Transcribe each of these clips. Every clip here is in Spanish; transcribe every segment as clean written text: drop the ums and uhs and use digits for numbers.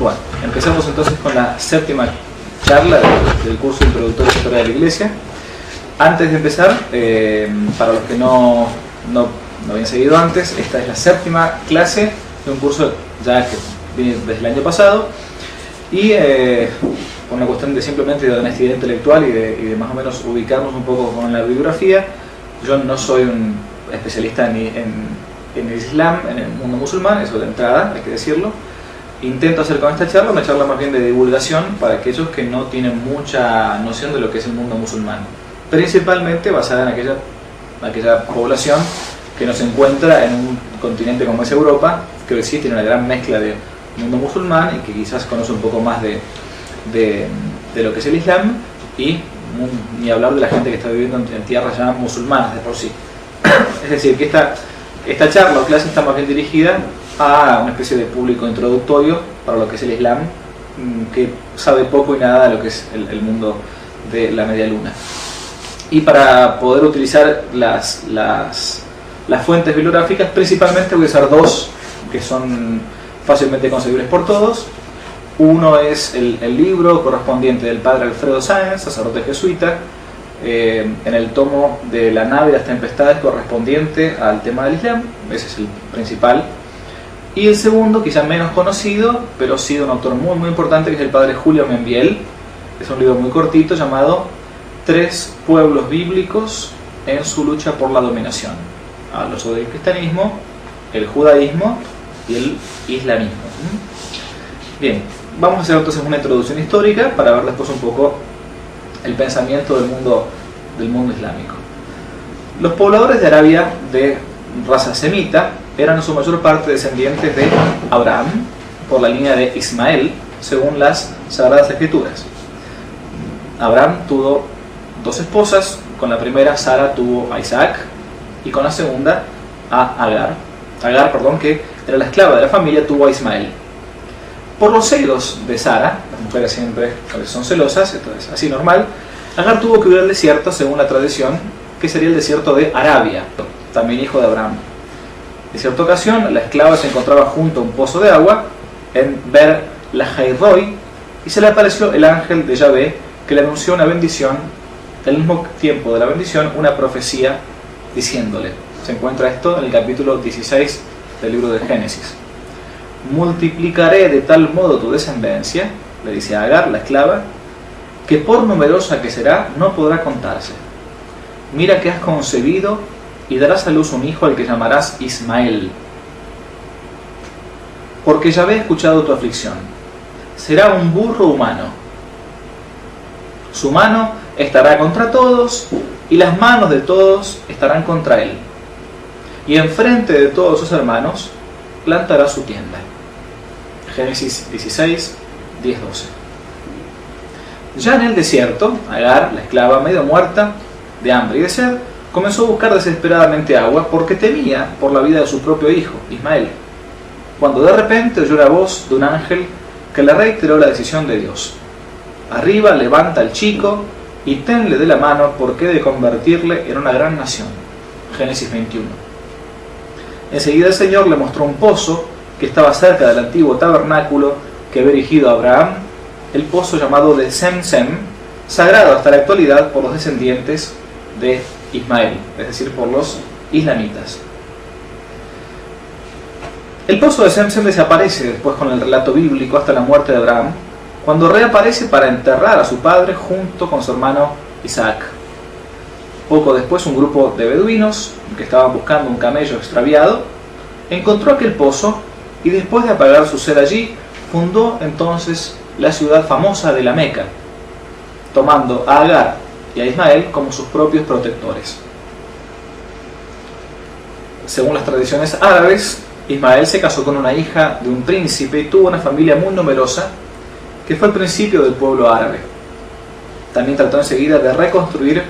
Bueno, empezamos entonces con la séptima charla del curso introductorio a la historia de la Iglesia. Antes de empezar, para los que no habían seguido antes, esta es la séptima clase de un curso ya que viene desde el año pasado, y por una cuestión de simplemente de honestidad intelectual y de más o menos ubicarnos un poco con la bibliografía. Yo no soy un especialista en el Islam, en el mundo musulmán, eso de entrada, hay que decirlo. Intento hacer con esta charla una charla más bien de divulgación para aquellos que no tienen mucha noción de lo que es el mundo musulmán, principalmente basada en aquella población que no se encuentra en un continente como es Europa, que sí tiene una gran mezcla de mundo musulmán y que quizás conoce un poco más de lo que es el Islam, y ni hablar de la gente que está viviendo en tierras ya musulmanas de por sí. Es decir, que esta charla o clase está más bien dirigida a una especie de público introductorio para lo que es el Islam, que sabe poco y nada de lo que es el mundo de la media luna. Y para poder utilizar las fuentes bibliográficas, principalmente voy a usar dos que son fácilmente conseguibles por todos. Uno es el libro correspondiente del padre Alfredo Sáenz, sacerdote jesuita, en el tomo de La nave y las tempestades, correspondiente al tema del Islam. Ese es el principal. Y el segundo, quizá menos conocido, pero sí de un autor muy muy importante, que es el padre Julio Membiel. Es un libro muy cortito llamado Tres pueblos bíblicos en su lucha por la dominación. Habla sobre el cristianismo, el judaísmo y el islamismo. Bien, vamos a hacer entonces una introducción histórica para ver después un poco el pensamiento del mundo islámico. Los pobladores de Arabia de raza semita eran en su mayor parte descendientes de Abraham por la línea de Ismael, según las Sagradas Escrituras. Abraham tuvo dos esposas. Con la primera, Sara, tuvo a Isaac, y con la segunda, a Agar, que era la esclava de la familia, tuvo a Ismael. Por los celos de Sara, las mujeres siempre a veces son celosas, entonces así normal, Agar tuvo que huir al desierto, según la tradición, que sería el desierto de Arabia, también hijo de Abraham. En cierta ocasión, la esclava se encontraba junto a un pozo de agua en Ber Lahairoi, y se le apareció el ángel de Yahvé, que le anunció una bendición, al mismo tiempo de la bendición, una profecía, diciéndole, se encuentra esto en el capítulo 16 del libro de Génesis: multiplicaré de tal modo tu descendencia, le dice a Agar, la esclava, que por numerosa que será, no podrá contarse. Mira que has concebido y darás a luz un hijo al que llamarás Ismael. Porque Yahvé ha escuchado tu aflicción. Será un burro humano. Su mano estará contra todos, y las manos de todos estarán contra él. Y enfrente de todos sus hermanos plantará su tienda. Génesis 16, 10-12. Ya en el desierto, Agar, la esclava medio muerta, de hambre y de sed, comenzó a buscar desesperadamente agua porque temía por la vida de su propio hijo, Ismael, cuando de repente oyó la voz de un ángel que le reiteró la decisión de Dios: arriba, levanta al chico y tenle de la mano, porque he de convertirle en una gran nación. Génesis 21. Enseguida el Señor le mostró un pozo que estaba cerca del antiguo tabernáculo que había erigido Abraham, el pozo llamado de Sem-Sem, sagrado hasta la actualidad por los descendientes de Ismael, es decir, por los islamitas. El pozo de Sem-Sem desaparece después con el relato bíblico hasta la muerte de Abraham, cuando reaparece para enterrar a su padre junto con su hermano Isaac. Poco después, un grupo de beduinos que estaban buscando un camello extraviado encontró aquel pozo, y después de apagar su sed allí, fundó entonces la ciudad famosa de la Meca, tomando a Agar y a Ismael como sus propios protectores. Según las tradiciones árabes, Ismael se casó con una hija de un príncipe y tuvo una familia muy numerosa, que fue el principio del pueblo árabe. También trató enseguida de reconstruir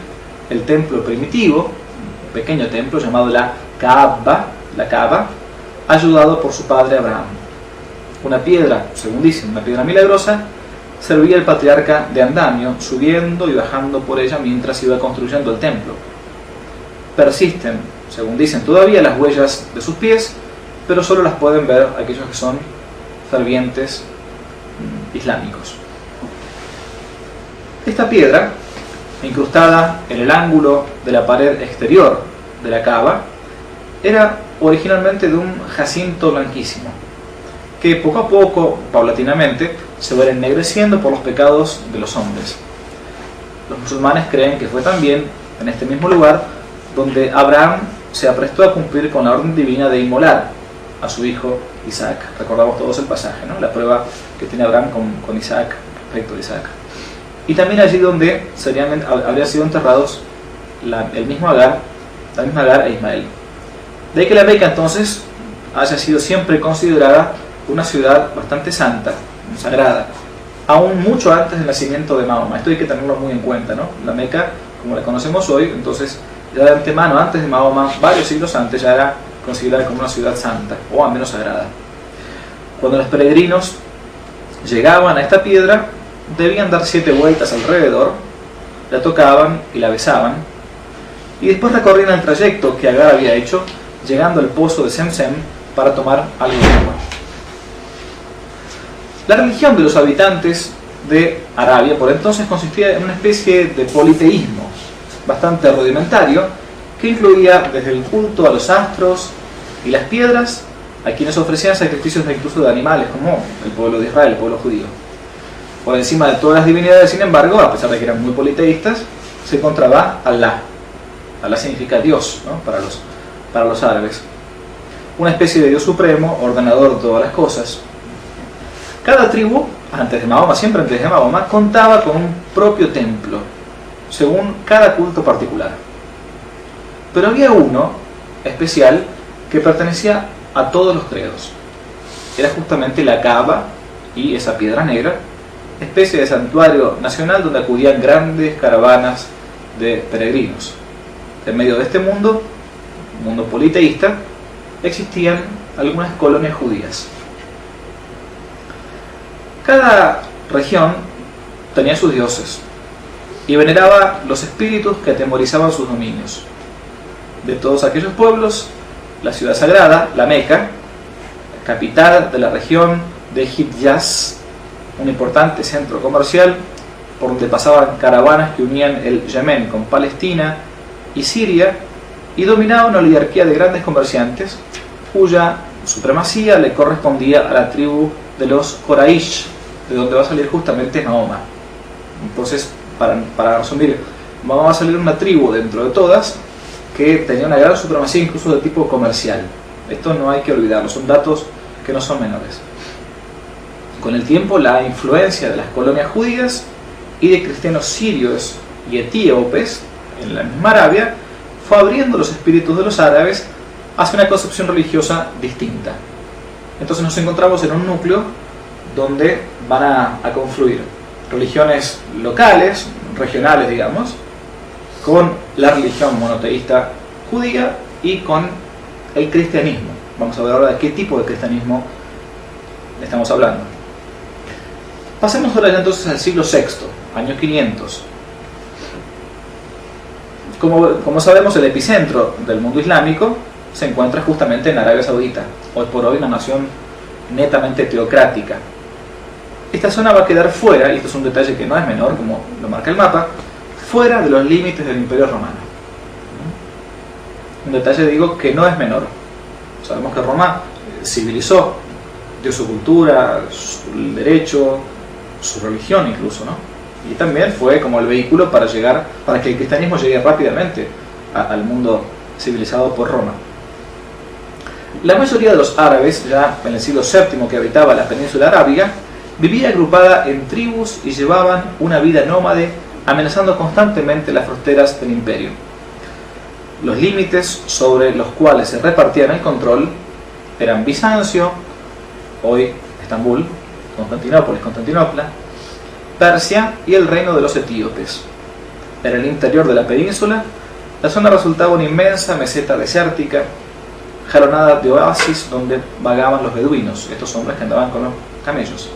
el templo primitivo, un pequeño templo llamado la Kaaba, ayudado por su padre Abraham. Una piedra, según dicen, una piedra milagrosa, servía el patriarca de andamio, subiendo y bajando por ella mientras iba construyendo el templo. Persisten, según dicen todavía, las huellas de sus pies, pero solo las pueden ver aquellos que son fervientes islámicos. Esta piedra, incrustada en el ángulo de la pared exterior de la Kaaba, era originalmente de un jacinto blanquísimo, que poco a poco, paulatinamente, se va ennegreciendo por los pecados de los hombres. Los musulmanes creen que fue también en este mismo lugar donde Abraham se aprestó a cumplir con la orden divina de inmolar a su hijo Isaac. Recordamos todos el pasaje, ¿no? La prueba que tiene Abraham con Isaac respecto de Isaac. Y también allí donde habrían sido enterrados la misma Agar e Ismael. De ahí que la Meca entonces haya sido siempre considerada una ciudad bastante santa, sagrada, aún mucho antes del nacimiento de Mahoma. Esto hay que tenerlo muy en cuenta, ¿no? La Meca, como la conocemos hoy, entonces ya de antemano, antes de Mahoma, varios siglos antes, ya era considerada como una ciudad santa, o al menos sagrada. Cuando los peregrinos llegaban a esta piedra, debían dar 7 vueltas alrededor, la tocaban y la besaban, y después recorrían el trayecto que Agar había hecho, llegando al pozo de Zemzem para tomar algo de agua. La religión de los habitantes de Arabia por entonces consistía en una especie de politeísmo bastante rudimentario que incluía desde el culto a los astros y las piedras, a quienes ofrecían sacrificios incluso de animales, como el pueblo de Israel, el pueblo judío. Por encima de todas las divinidades, sin embargo, a pesar de que eran muy politeístas, se encontraba Alá. Alá significa Dios, ¿no? para los árabes. Una especie de Dios supremo, ordenador de todas las cosas. Cada tribu, siempre antes de Mahoma, contaba con un propio templo, según cada culto particular. Pero había uno especial que pertenecía a todos los credos. Era justamente la Kaaba y esa piedra negra, especie de santuario nacional donde acudían grandes caravanas de peregrinos. En medio de este mundo politeísta, existían algunas colonias judías. Cada región tenía sus dioses y veneraba los espíritus que atemorizaban sus dominios. De todos aquellos pueblos, la ciudad sagrada, la Meca, capital de la región de Hijaz, un importante centro comercial por donde pasaban caravanas que unían el Yemen con Palestina y Siria, y dominaba una oligarquía de grandes comerciantes cuya supremacía le correspondía a la tribu de los Quraysh, de donde va a salir justamente Mahoma. Entonces, para resumir, Mahoma va a salir una tribu dentro de todas que tenía una gran supremacía incluso de tipo comercial. Esto no hay que olvidarlo, son datos que no son menores. Con el tiempo, la influencia de las colonias judías y de cristianos sirios y etíopes en la misma Arabia fue abriendo los espíritus de los árabes hacia una concepción religiosa distinta. Entonces nos encontramos en un núcleo donde van a confluir religiones locales, regionales digamos, con la religión monoteísta judía y con el cristianismo. Vamos a ver ahora de qué tipo de cristianismo estamos hablando. Pasemos ahora ya entonces al siglo VI, año 500. Como sabemos, el epicentro del mundo islámico se encuentra justamente en Arabia Saudita, hoy por hoy una nación netamente teocrática. Esta zona va a quedar fuera, y esto es un detalle que no es menor, como lo marca el mapa, fuera de los límites del Imperio Romano. Un detalle, digo, que no es menor. Sabemos que Roma civilizó, dio su cultura, su derecho, su religión incluso, ¿no? Y también fue como el vehículo para que el cristianismo llegue rápidamente al mundo civilizado por Roma. La mayoría de los árabes, ya en el siglo VII que habitaba la península arábiga, vivía agrupada en tribus y llevaban una vida nómade, amenazando constantemente las fronteras del imperio. Los límites sobre los cuales se repartían el control eran Bizancio, hoy Estambul, Constantinopla, Persia y el reino de los etíopes. En el interior de la península, la zona resultaba una inmensa meseta desértica, jalonada de oasis donde vagaban los beduinos, estos hombres que andaban con los camellos.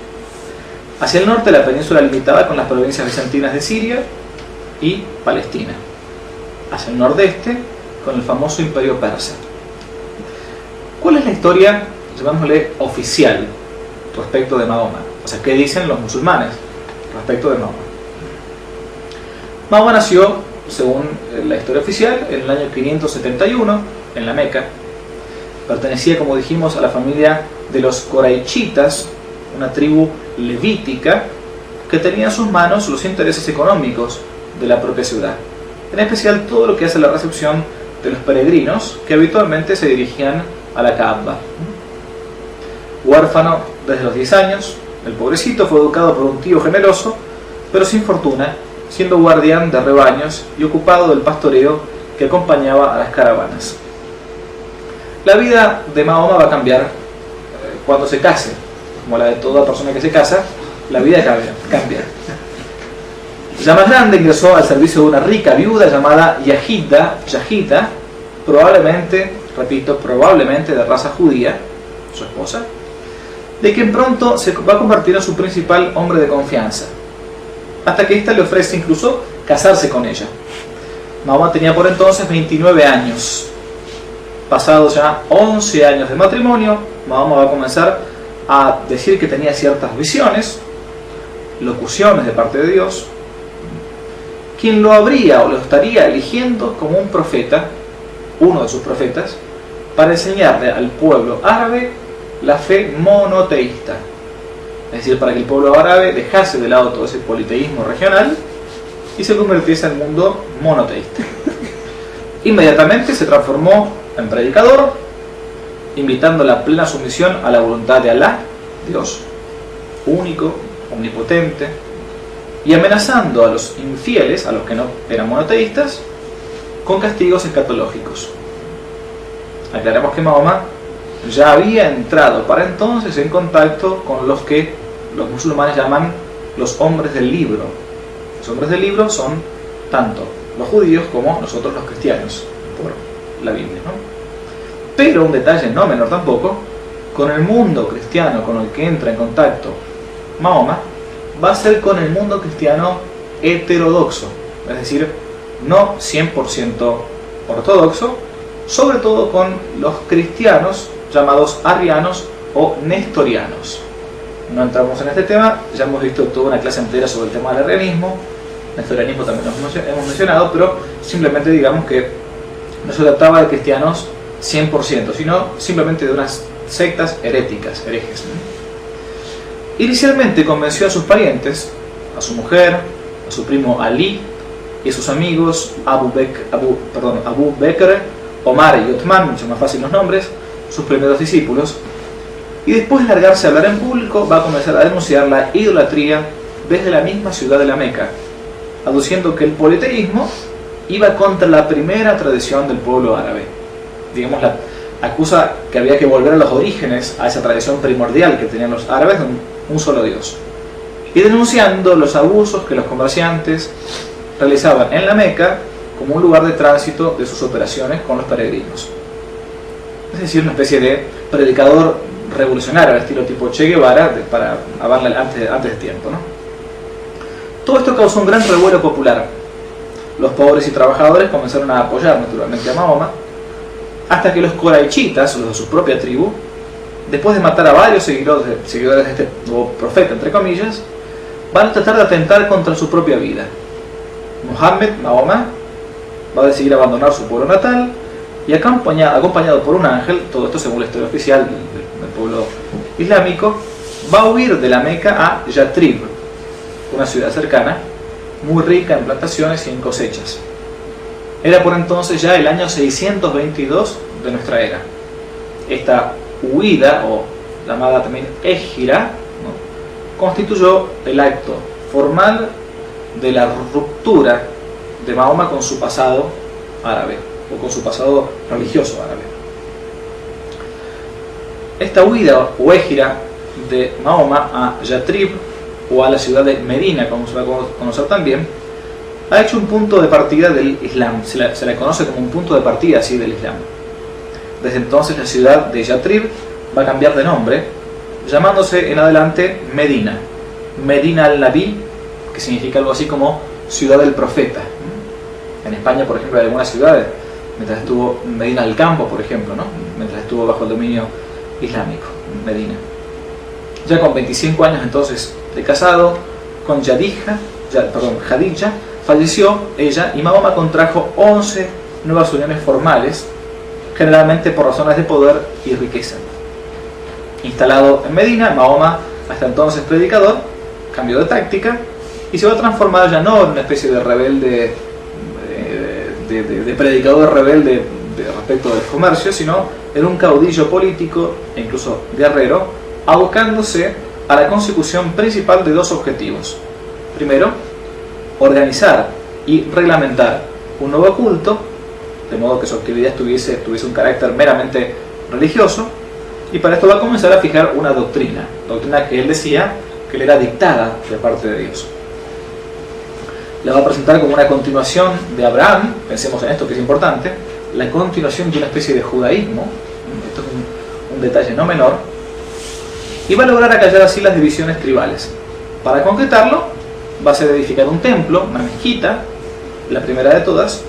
Hacia el norte, la península limitaba con las provincias bizantinas de Siria y Palestina. Hacia el nordeste, con el famoso imperio persa. ¿Cuál es la historia, llamémosle, oficial respecto de Mahoma? O sea, ¿qué dicen los musulmanes respecto de Mahoma? Mahoma nació, según la historia oficial, en el año 571, en la Meca. Pertenecía, como dijimos, a la familia de los Coraichitas, una tribu levítica que tenía en sus manos los intereses económicos de la propia ciudad, en especial todo lo que hace la recepción de los peregrinos que habitualmente se dirigían a la Kaaba. Huérfano desde los 10 años, el pobrecito fue educado por un tío generoso, pero sin fortuna, siendo guardián de rebaños y ocupado del pastoreo que acompañaba a las caravanas. La vida de Mahoma va a cambiar cuando se case. Como la de toda persona que se casa, la vida cambia. Ya más grande ingresó al servicio de una rica viuda llamada Yahida, probablemente de raza judía, su esposa, de quien pronto se va a convertir en su principal hombre de confianza, hasta que ésta le ofrece incluso casarse con ella. Mahoma tenía por entonces 29 años. Pasados ya 11 años de matrimonio, Mahoma va a comenzar a decir que tenía ciertas visiones, locuciones de parte de Dios, quien lo habría o lo estaría eligiendo como un profeta, uno de sus profetas, para enseñarle al pueblo árabe la fe monoteísta. Es decir, para que el pueblo árabe dejase de lado todo ese politeísmo regional y se convirtiese en el mundo monoteísta. Inmediatamente se transformó en predicador, invitando a la plena sumisión a la voluntad de Alá, Dios, único, omnipotente, y amenazando a los infieles, a los que no eran monoteístas, con castigos escatológicos. Aclaremos que Mahoma ya había entrado para entonces en contacto con los que los musulmanes llaman los hombres del libro. Los hombres del libro son tanto los judíos como nosotros los cristianos, por la Biblia, ¿no? Pero un detalle no menor tampoco, con el mundo cristiano con el que entra en contacto Mahoma, va a ser con el mundo cristiano heterodoxo, es decir, no 100% ortodoxo, sobre todo con los cristianos llamados arrianos o nestorianos. No entramos en este tema, ya hemos visto toda una clase entera sobre el tema del arrianismo, nestorianismo también lo hemos mencionado, pero simplemente digamos que no se trataba de cristianos 100%, sino simplemente de unas sectas heréticas, herejes. Inicialmente convenció a sus parientes, a su mujer, a su primo Ali y a sus amigos Abu Bekr, Omar y Uthman, mucho más fácil los nombres, sus primeros discípulos, y después de largarse a hablar en público va a comenzar a denunciar la idolatría desde la misma ciudad de la Meca, aduciendo que el politeísmo iba contra la primera tradición del pueblo árabe. Digamos, la acusa que había que volver a los orígenes, a esa tradición primordial que tenían los árabes de un solo Dios, y denunciando los abusos que los comerciantes realizaban en la Meca como un lugar de tránsito de sus operaciones con los peregrinos. Es decir, una especie de predicador revolucionario, al estilo tipo Che Guevara, para hablarle antes de tiempo, ¿no? Todo esto causó un gran revuelo popular. Los pobres y trabajadores comenzaron a apoyar naturalmente a Mahoma, hasta que los coraichitas, los de su propia tribu, después de matar a varios seguidores de este nuevo profeta, entre comillas, van a tratar de atentar contra su propia vida. Mahoma, va a decidir abandonar su pueblo natal y acompañado por un ángel, todo esto según la historia oficial del pueblo islámico, va a huir de la Meca a Yatrib, una ciudad cercana, muy rica en plantaciones y en cosechas. Era por entonces ya el año 622 de nuestra era. Esta huida, o llamada también égira, ¿no?, constituyó el acto formal de la ruptura de Mahoma con su pasado árabe, o con su pasado religioso árabe. Esta huida o égira de Mahoma a Yatrib o a la ciudad de Medina, como se va a conocer también, ha hecho un punto de partida del Islam. Se la conoce como un punto de partida así del Islam. Desde entonces la ciudad de Yatrib va a cambiar de nombre, llamándose en adelante Medina. Medina al-Nabi, que significa algo así como ciudad del profeta. En España, por ejemplo, hay algunas ciudades, mientras estuvo Medina del Campo, por ejemplo, ¿no? Mientras estuvo bajo el dominio islámico, Medina. Ya con 25 años entonces de casado, con Jadija, falleció ella y Mahoma contrajo 11 nuevas uniones formales, generalmente por razones de poder y riqueza. Instalado en Medina, Mahoma, hasta entonces predicador, cambió de táctica y se va a transformar ya no en una especie de rebelde, de predicador rebelde respecto del comercio, sino en un caudillo político e incluso guerrero, abocándose a la consecución principal de dos objetivos. Primero, organizar y reglamentar un nuevo culto, de modo que su actividad tuviese un carácter meramente religioso, y para esto va a comenzar a fijar una doctrina que él decía que le era dictada de parte de Dios. La va a presentar como una continuación de Abraham, pensemos en esto que es importante, la continuación de una especie de judaísmo, esto es un detalle no menor, y va a lograr acallar así las divisiones tribales. Para concretarlo, va a ser edificar un templo, una mezquita, la primera de todas,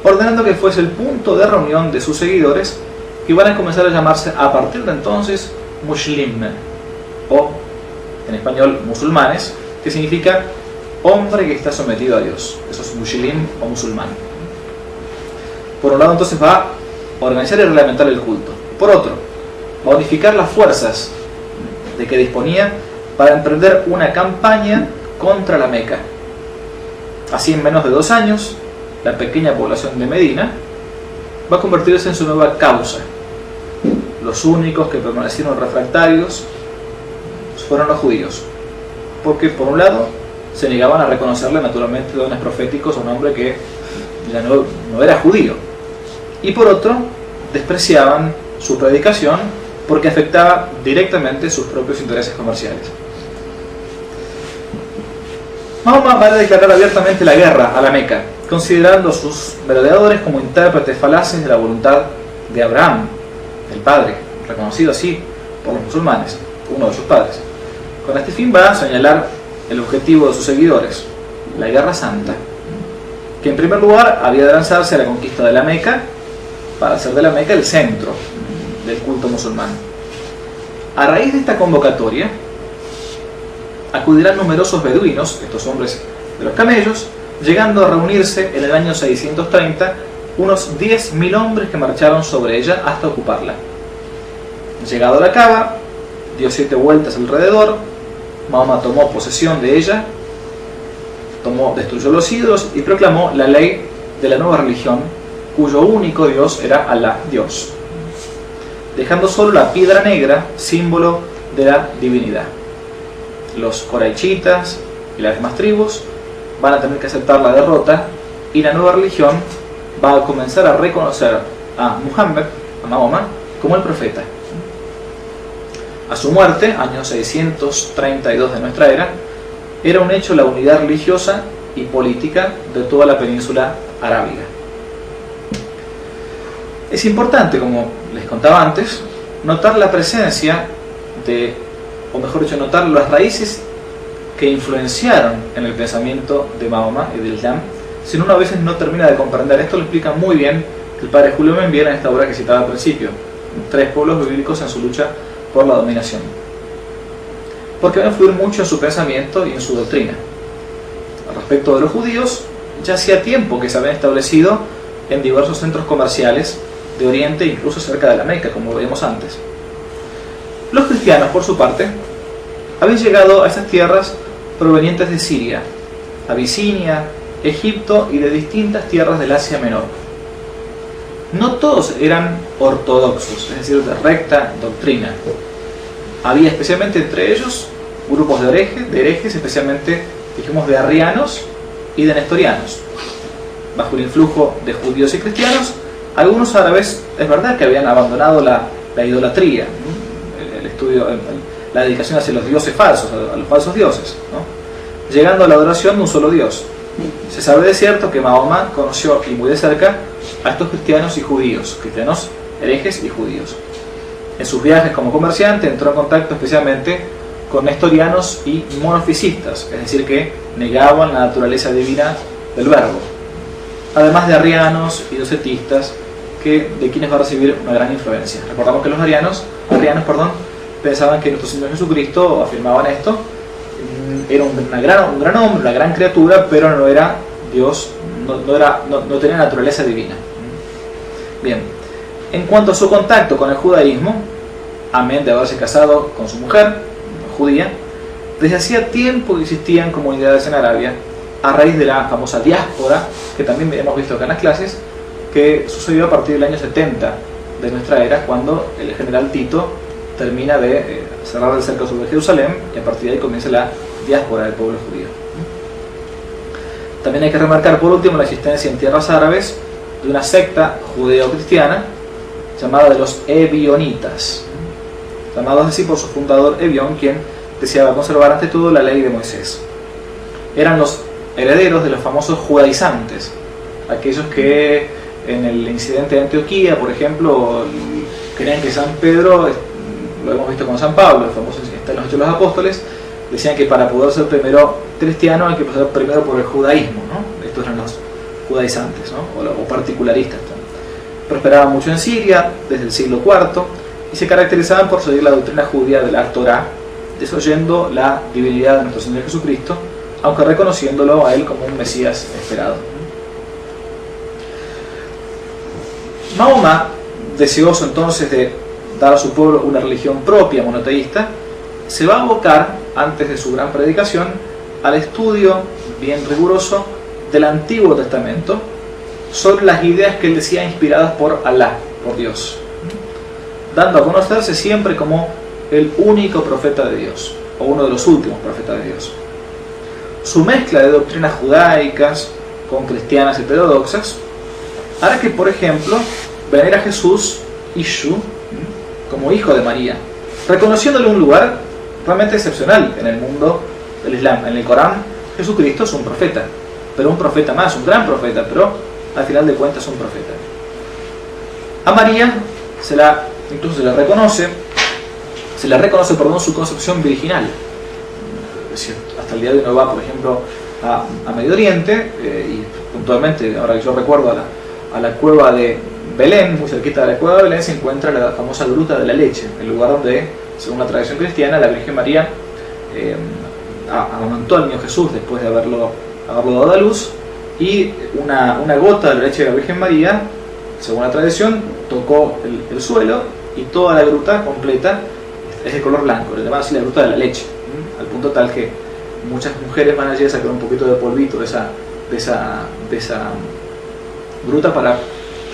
ordenando que fuese el punto de reunión de sus seguidores, que van a comenzar a llamarse a partir de entonces Muslim, o en español musulmanes, que significa hombre que está sometido a Dios. Eso es Muslim o musulmán. Por un lado entonces va a organizar y reglamentar el culto. Por otro, va a unificar las fuerzas de que disponía para emprender una campaña contra la Meca. Así, en menos de 2 años, la pequeña población de Medina va a convertirse en su nueva causa. Los únicos que permanecieron refractarios fueron los judíos, porque por un lado se negaban a reconocerle naturalmente dones proféticos a un hombre que ya no era judío, y por otro despreciaban su predicación porque afectaba directamente sus propios intereses comerciales. Mahoma va a declarar abiertamente la guerra a la Meca, considerando a sus merodeadores como intérpretes falaces de la voluntad de Abraham, el padre, reconocido así por los musulmanes, uno de sus padres. Con este fin va a señalar el objetivo de sus seguidores, la Guerra Santa, que en primer lugar había de lanzarse a la conquista de la Meca, para hacer de la Meca el centro del culto musulmán. A raíz de esta convocatoria, acudirán numerosos beduinos, estos hombres de los camellos, llegando a reunirse en el año 630 unos 10.000 hombres que marcharon sobre ella hasta ocuparla. Llegado a la Kaaba, dio 7 vueltas alrededor. Mahoma tomó posesión de ella, destruyó los ídolos y proclamó la ley de la nueva religión, cuyo único Dios era Alá, Dios, dejando solo la piedra negra, símbolo de la divinidad. Los coraichitas y las demás tribus van a tener que aceptar la derrota, y la nueva religión va a comenzar a reconocer a Muhammad, a Mahoma, como el profeta. A su muerte, año 632 de nuestra era, era un hecho la unidad religiosa y política de toda la península arábiga. Es importante, como les contaba antes, notar la presencia o mejor dicho, notar las raíces que influenciaron en el pensamiento de Mahoma y del Islam, si uno a veces no termina de comprender. Esto lo explica muy bien el padre Julio Membiera en esta obra que citaba al principio, 3 pueblos bíblicos en su lucha por la dominación, porque va a influir mucho en su pensamiento y en su doctrina. Respecto de los judíos, ya hacía tiempo que se habían establecido en diversos centros comerciales de Oriente, incluso cerca de la Meca, como lo vimos antes. Los cristianos, por su parte, habían llegado a estas tierras provenientes de Siria, Abisinia, Egipto y de distintas tierras del Asia Menor. No todos eran ortodoxos, es decir, de recta doctrina. Había especialmente entre ellos grupos de herejes, especialmente, dijimos, de arrianos y de nestorianos. Bajo el influjo de judíos y cristianos, algunos árabes, es verdad que habían abandonado la idolatría, la dedicación hacia los dioses falsos, a los falsos dioses, ¿no? Llegando a la adoración de un solo Dios. Se sabe de cierto que Mahoma conoció y muy de cerca a estos cristianos y judíos, cristianos herejes y judíos. En sus viajes como comerciante entró en contacto especialmente con nestorianos y monofisistas, es decir, que negaban la naturaleza divina del verbo, además de arrianos y docetistas, de quienes va a recibir una gran influencia. Recordamos que los arrianos pensaban que nuestro Señor Jesucristo, afirmaban esto, era un gran hombre, una gran criatura, pero no era Dios, no tenía naturaleza divina. Bien, en cuanto a su contacto con el judaísmo, amén de haberse casado con su mujer judía, desde hacía tiempo que existían comunidades en Arabia, a raíz de la famosa diáspora, que también hemos visto acá en las clases, que sucedió a partir del año 70 de nuestra era, cuando el general Tito termina de cerrar el cerco sobre Jerusalén, y a partir de ahí comienza la diáspora del pueblo judío. También hay que remarcar por último la existencia en tierras árabes de una secta judeo-cristiana llamada de los Ebionitas, llamados así por su fundador Ebión, quien deseaba conservar ante todo la ley de Moisés. Eran los herederos de los famosos judaizantes, aquellos que en el incidente de Antioquía, por ejemplo, creían que San Pedro, lo hemos visto con San Pablo, el famoso está en los Hechos de los Apóstoles, decían que para poder ser primero cristiano hay que pasar primero por el judaísmo, ¿no? Estos eran los judaizantes, ¿no? o particularistas. Prosperaban mucho en Siria desde el siglo IV y se caracterizaban por seguir la doctrina judía de la Torá, desoyendo la divinidad de nuestro Señor Jesucristo, aunque reconociéndolo a él como un Mesías esperado. Mahoma, deseoso entonces de dar a su pueblo una religión propia, monoteísta, se va a abocar, antes de su gran predicación, al estudio bien riguroso del Antiguo Testamento sobre las ideas que él decía inspiradas por Alá, por Dios, dando a conocerse siempre como el único profeta de Dios, o uno de los últimos profetas de Dios. Su mezcla de doctrinas judaicas con cristianas heterodoxas hará que, por ejemplo, venera a Jesús, Ishu, como hijo de María, reconociéndole un lugar realmente excepcional en el mundo del Islam. En el Corán, Jesucristo es un profeta, pero un profeta más, un gran profeta, pero al final de cuentas es un profeta. A María incluso se le reconoce su concepción virginal. Es decir, hasta el día de hoy uno va, por ejemplo, a Medio Oriente, y puntualmente, ahora que yo recuerdo, a la cueva de Belén, muy cerquita de la cueva de Belén, se encuentra la famosa Gruta de la Leche, el lugar donde, según la tradición cristiana, la Virgen María amamantó al niño Jesús después de haberlo dado a luz, y una gota de la leche de la Virgen María, según la tradición, tocó el suelo, y toda la gruta completa es de color blanco, le llaman así la Gruta de la Leche, al punto tal que muchas mujeres van allí a sacar un poquito de polvito de esa gruta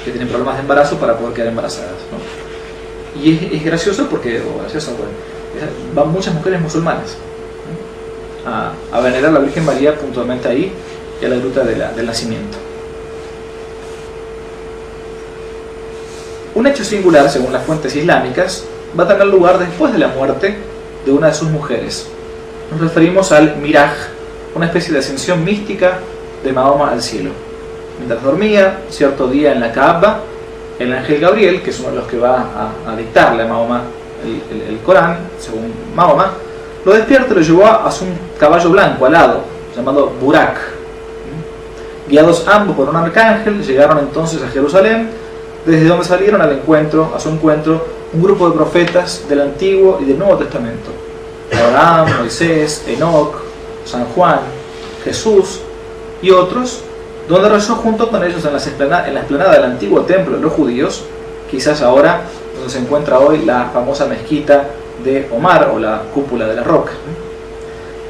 que tienen problemas de embarazo para poder quedar embarazadas, ¿no? Y es gracioso porque, van muchas mujeres musulmanas a venerar a la Virgen María puntualmente ahí y a la gruta del nacimiento. Un hecho singular, según las fuentes islámicas, va a tener lugar después de la muerte de una de sus mujeres. Nos referimos al Miraj, una especie de ascensión mística de Mahoma al cielo. Mientras dormía, cierto día en la Kaaba, el ángel Gabriel, que es uno de los que va a dictarle a Mahoma el Corán, según Mahoma, lo despierta y lo llevó a un caballo blanco alado, llamado Burak. Guiados ambos por un arcángel, llegaron entonces a Jerusalén, desde donde salieron a su encuentro, un grupo de profetas del Antiguo y del Nuevo Testamento: Abraham, Moisés, Enoc, San Juan, Jesús y otros, donde rezó junto con ellos en la explanada del antiguo templo de los judíos, quizás ahora donde se encuentra hoy la famosa mezquita de Omar, o la cúpula de la roca.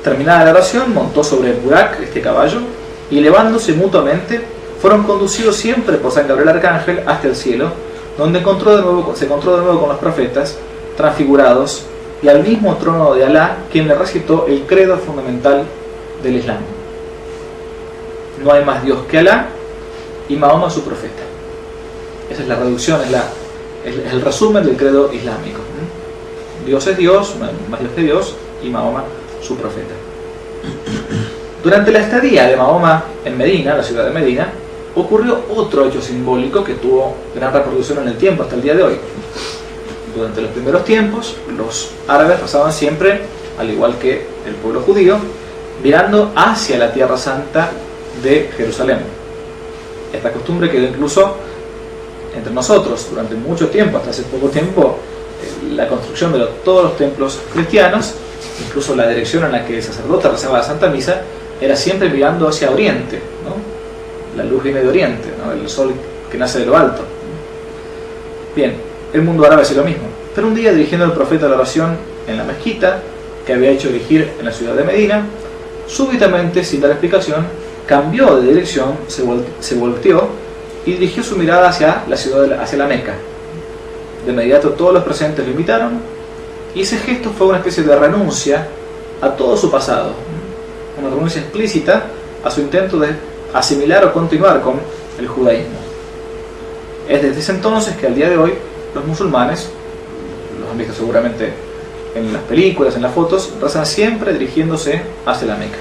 Terminada la oración, montó sobre Burak, este caballo, y elevándose mutuamente, fueron conducidos siempre por San Gabriel Arcángel hasta el cielo, donde se encontró de nuevo con los profetas transfigurados y al mismo trono de Alá, quien le recitó el credo fundamental del Islam: no hay más Dios que Alá, y Mahoma su profeta. Esa es la reducción, es el resumen del credo islámico. Dios es Dios, no hay más Dios que Dios, y Mahoma su profeta. Durante la estadía de Mahoma en Medina, la ciudad de Medina, ocurrió otro hecho simbólico que tuvo gran repercusión en el tiempo hasta el día de hoy. Durante los primeros tiempos, los árabes pasaban siempre, al igual que el pueblo judío, mirando hacia la Tierra Santa de Jerusalén. Esta costumbre quedó incluso entre nosotros durante mucho tiempo, hasta hace poco tiempo. La construcción de todos los templos cristianos, incluso la dirección en la que el sacerdote rezaba la Santa Misa, era siempre mirando hacia Oriente, ¿no? La luz viene de Oriente, ¿no? El sol que nace de lo alto. Bien, el mundo árabe hace lo mismo. Pero un día, dirigiendo el profeta la oración en la mezquita que había hecho erigir en la ciudad de Medina, súbitamente, sin dar explicación, cambió de dirección, se volteó y dirigió su mirada hacia la ciudad, hacia la Meca. De inmediato todos los presentes lo imitaron, y ese gesto fue una especie de renuncia a todo su pasado, una renuncia explícita a su intento de asimilar o continuar con el judaísmo. Es desde ese entonces que al día de hoy los musulmanes, los han visto seguramente en las películas, en las fotos, rezan siempre dirigiéndose hacia la Meca.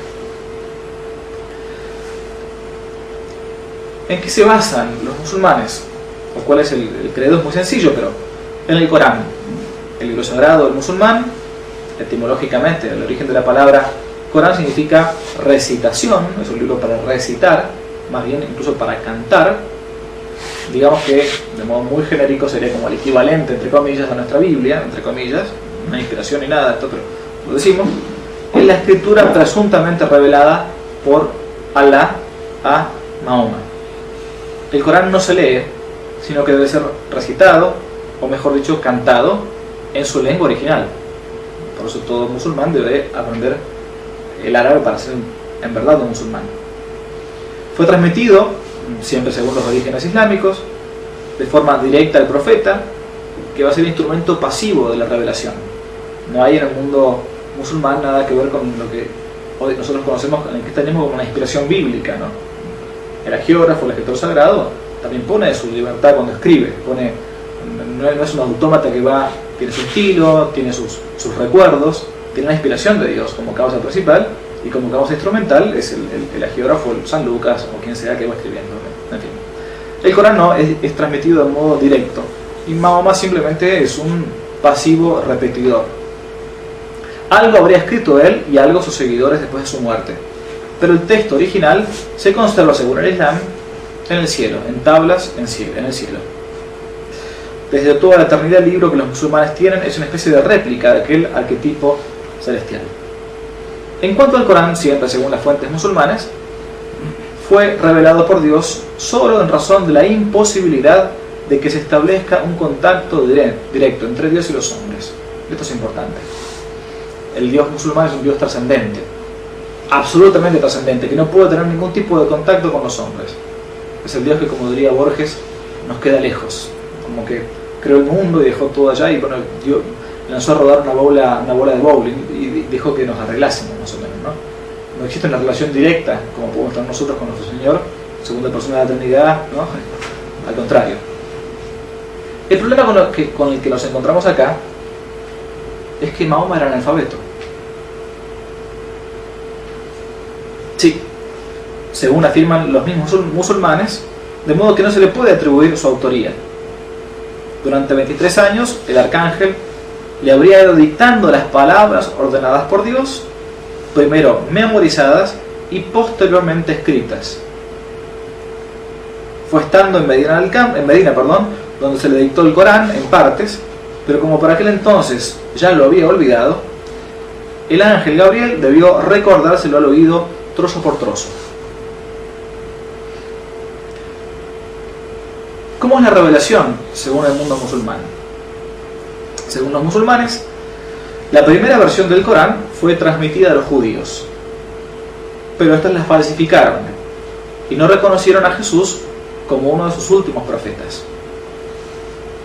¿En qué se basan los musulmanes? ¿O cuál es el credo? Es muy sencillo, pero en el Corán, el libro sagrado del musulmán. Etimológicamente, el origen de la palabra Corán significa recitación, es un libro para recitar, más bien incluso para cantar. Digamos que de modo muy genérico sería como el equivalente, entre comillas, a nuestra Biblia, entre comillas, no hay inspiración ni nada de esto, pero lo decimos. Es la escritura presuntamente revelada por Alá a Mahoma. El Corán no se lee, sino que debe ser recitado, o mejor dicho, cantado en su lengua original. Por eso todo musulmán debe aprender el árabe para ser en verdad un musulmán. Fue transmitido, siempre según los orígenes islámicos, de forma directa al profeta, que va a ser el instrumento pasivo de la revelación. No hay en el mundo musulmán nada que ver con lo que hoy nosotros conocemos en el cristianismo como una inspiración bíblica, ¿no? El hagiógrafo, el escritor sagrado, también pone su libertad cuando escribe, no es un autómata que tiene su estilo, tiene sus recuerdos, tiene la inspiración de Dios como causa principal, y como causa instrumental es el hagiógrafo, el San Lucas o quien sea que va escribiendo. En fin, el Corán no es transmitido de modo directo, y Mahoma simplemente es un pasivo repetidor. Algo habría escrito él y algo sus seguidores después de su muerte, pero el texto original se conserva, según el Islam, en el cielo, en tablas en el cielo. Desde toda la eternidad, el libro que los musulmanes tienen es una especie de réplica de aquel arquetipo celestial. En cuanto al Corán, siempre según las fuentes musulmanes, fue revelado por Dios solo en razón de la imposibilidad de que se establezca un contacto directo entre Dios y los hombres. Esto es importante. El Dios musulmán es un Dios trascendente, absolutamente trascendente, que no puede tener ningún tipo de contacto con los hombres. Es el Dios que, como diría Borges, nos queda lejos, como que creó el mundo y dejó todo allá, y bueno, Dios lanzó a rodar una bola de bowling y dejó que nos arreglásemos, más o menos, ¿no? No existe una relación directa como podemos estar nosotros con nuestro Señor, segunda persona de la Trinidad, ¿no? Al contrario. El problema con el que nos encontramos acá es que Mahoma era analfabeto. Sí, según afirman los mismos musulmanes, de modo que no se le puede atribuir su autoría. Durante 23 años, el arcángel le habría ido dictando las palabras ordenadas por Dios, primero memorizadas y posteriormente escritas. Fue estando en Medina, donde se le dictó el Corán en partes, pero como para aquel entonces ya lo había olvidado, el ángel Gabriel debió recordárselo al oído trozo por trozo. ¿Cómo es la revelación según el mundo musulmán? Según los musulmanes, la primera versión del Corán fue transmitida a los judíos, pero estas la falsificaron y no reconocieron a Jesús como uno de sus últimos profetas.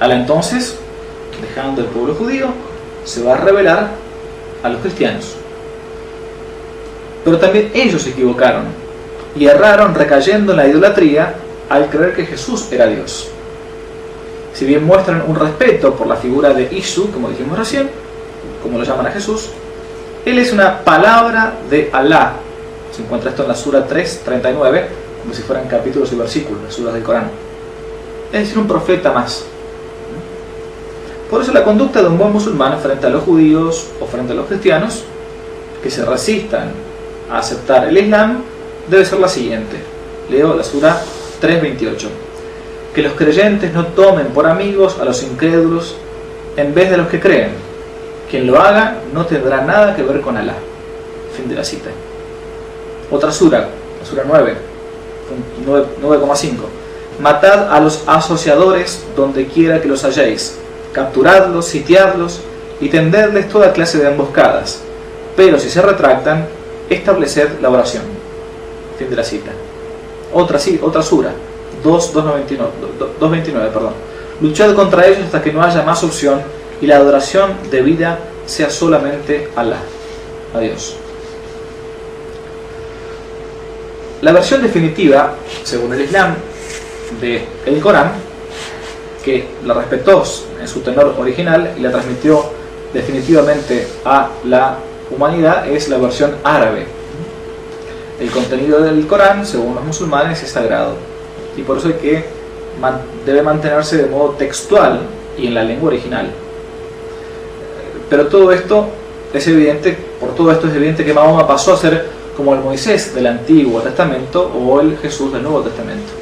Al entonces, dejando el pueblo judío, se va a revelar a los cristianos. Pero también ellos se equivocaron y erraron recayendo en la idolatría al creer que Jesús era Dios. Si bien muestran un respeto por la figura de Isu, como dijimos recién, como lo llaman a Jesús, Él es una palabra de Alá. Se encuentra esto en la Sura 3:39, como si fueran capítulos y versículos, las suras del Corán. Es decir, un profeta más. Por eso la conducta de un buen musulmán frente a los judíos o frente a los cristianos que se resistan a aceptar el Islam debe ser la siguiente. Leo la Sura 3:28. Que los creyentes no tomen por amigos a los incrédulos en vez de los que creen. Quien lo haga no tendrá nada que ver con Alá. Fin de la cita. Otra sura, la Sura 9:5. Matad a los asociadores donde quiera que los halléis. Capturadlos, sitiadlos y tendedles toda clase de emboscadas. Pero si se retractan, estableced la oración. Fin de la cita. Otra sura, 2:29. Luchad contra ellos hasta que no haya más opción y la adoración debida sea solamente Alá. Adiós. La versión definitiva, según el Islam, del Corán, que la respetó en su tenor original y la transmitió definitivamente a la humanidad, es la versión árabe. El contenido del Corán, según los musulmanes, es sagrado y por eso debe mantenerse de modo textual y en la lengua original. Pero todo esto es evidente, que Mahoma pasó a ser como el Moisés del Antiguo Testamento o el Jesús del Nuevo Testamento.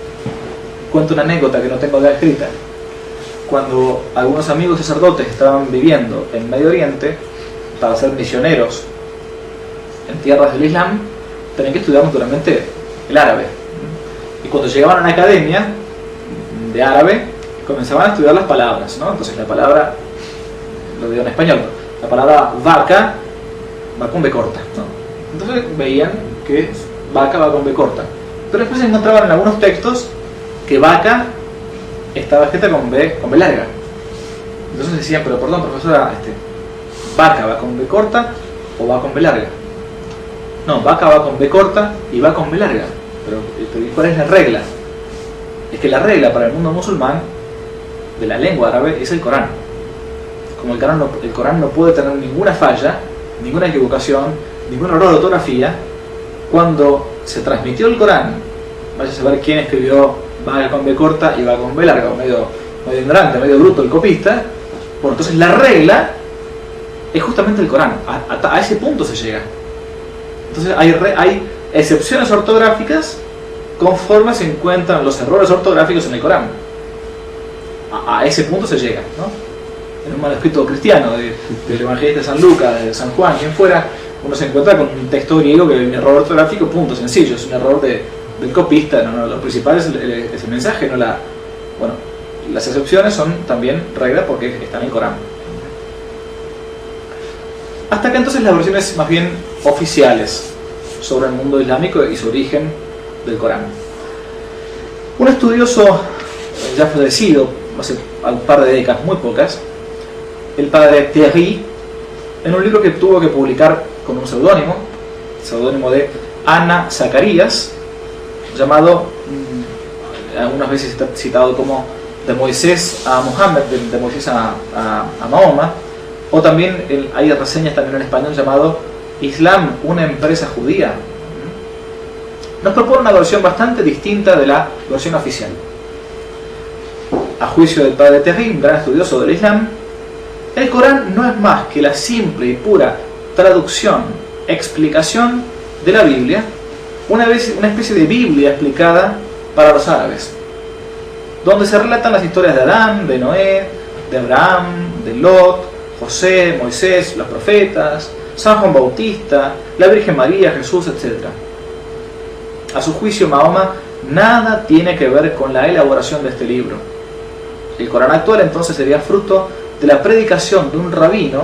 Cuento una anécdota que no tengo acá escrita. Cuando algunos amigos sacerdotes estaban viviendo en Medio Oriente para ser misioneros en tierras del Islam, tenían que estudiar naturalmente el árabe. Y cuando llegaban a una academia de árabe, comenzaban a estudiar las palabras, ¿no? Entonces la palabra, lo digo en español, la palabra vaca va con B corta, ¿no? Entonces veían que vaca va con B corta. Pero después se encontraban en algunos textos que vaca estaba escrita con B larga. Entonces decían, pero perdón, profesora, ¿vaca va con B corta o va con B larga? No, vaca va con B corta y va con B larga. Pero ¿cuál es la regla? Es que la regla para el mundo musulmán de la lengua árabe es el Corán. Como el Corán no puede tener ninguna falla, ninguna equivocación, ningún error de ortografía, cuando se transmitió el Corán, vaya a saber quién escribió va con B corta y va con B larga, medio ignorante, medio bruto el copista. Bueno, entonces la regla es justamente el Corán. A ese punto se llega. Entonces hay excepciones ortográficas conforme se encuentran los errores ortográficos en el Corán. A ese punto se llega, ¿no? En un manuscrito cristiano del evangelista de San Lucas, de San Juan, quien fuera, uno se encuentra con un texto griego que hay un error ortográfico, punto, sencillo, es un error del copista, no, lo principal es el mensaje, no la... Bueno, las excepciones son también regla porque están en el Corán. Hasta acá entonces las versiones más bien oficiales sobre el mundo islámico y su origen del Corán. Un estudioso ya fallecido hace un par de décadas, muy pocas, el padre Thierry, en un libro que tuvo que publicar con un seudónimo de Ana Zacarías, llamado, algunas veces está citado como de Moisés a Mohammed, de Moisés a Mahoma, o también hay reseñas también en español llamado Islam, una empresa judía. Nos propone una versión bastante distinta de la versión oficial. A juicio del padre Thierry, un gran estudioso del Islam, el Corán no es más que la simple y pura traducción, explicación de la Biblia, una especie de Biblia explicada para los árabes, donde se relatan las historias de Adán, de Noé, de Abraham, de Lot, José, Moisés, los profetas, San Juan Bautista, la Virgen María, Jesús, etc. A su juicio, Mahoma nada tiene que ver con la elaboración de este libro. El Corán actual entonces sería fruto de la predicación de un rabino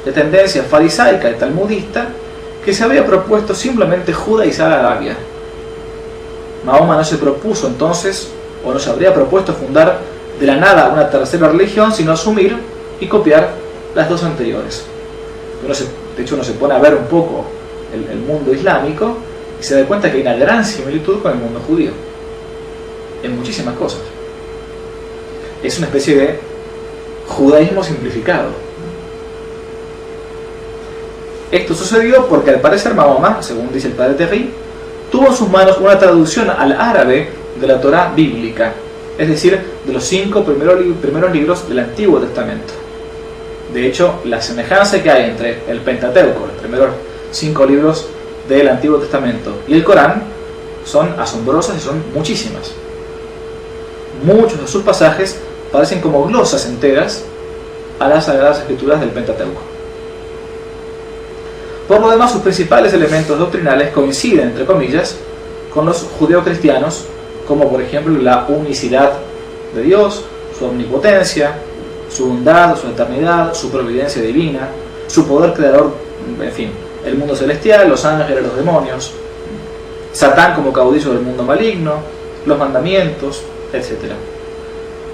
de tendencia farisaica y talmudista que se había propuesto simplemente judaizar a Arabia. Mahoma no se propuso entonces, o no se habría propuesto fundar de la nada una tercera religión, sino asumir y copiar las dos anteriores. De hecho, uno se pone a ver un poco el mundo islámico y se da cuenta que hay una gran similitud con el mundo judío en muchísimas cosas. Es una especie de judaísmo simplificado. Esto sucedió porque al parecer Mahoma, según dice el padre Terry, tuvo en sus manos una traducción al árabe de la Torá bíblica, es decir, de los 5 primeros libros del Antiguo Testamento. De hecho, la semejanza que hay entre el Pentateuco, los primeros 5 libros del Antiguo Testamento, y el Corán son asombrosas y son muchísimas. Muchos de sus pasajes parecen como glosas enteras a las Sagradas Escrituras del Pentateuco. Por lo demás, sus principales elementos doctrinales coinciden, entre comillas, con los judeocristianos, como por ejemplo la unicidad de Dios, su omnipotencia, su bondad, su eternidad, su providencia divina, su poder creador, en fin, el mundo celestial, los ángeles, los demonios, Satán como caudillo del mundo maligno, los mandamientos, etc.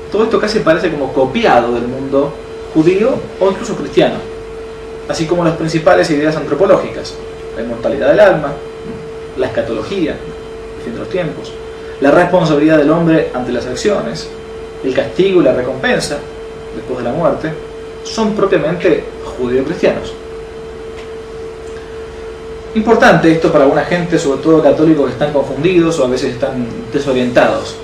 Todo esto casi parece como copiado del mundo judío o incluso cristiano, así como las principales ideas antropológicas: la inmortalidad del alma, la escatología, el fin de los tiempos, la responsabilidad del hombre ante las acciones, el castigo y la recompensa después de la muerte, son propiamente judío-cristianos. Importante esto para alguna gente, sobre todo católicos, que están confundidos o a veces están desorientados.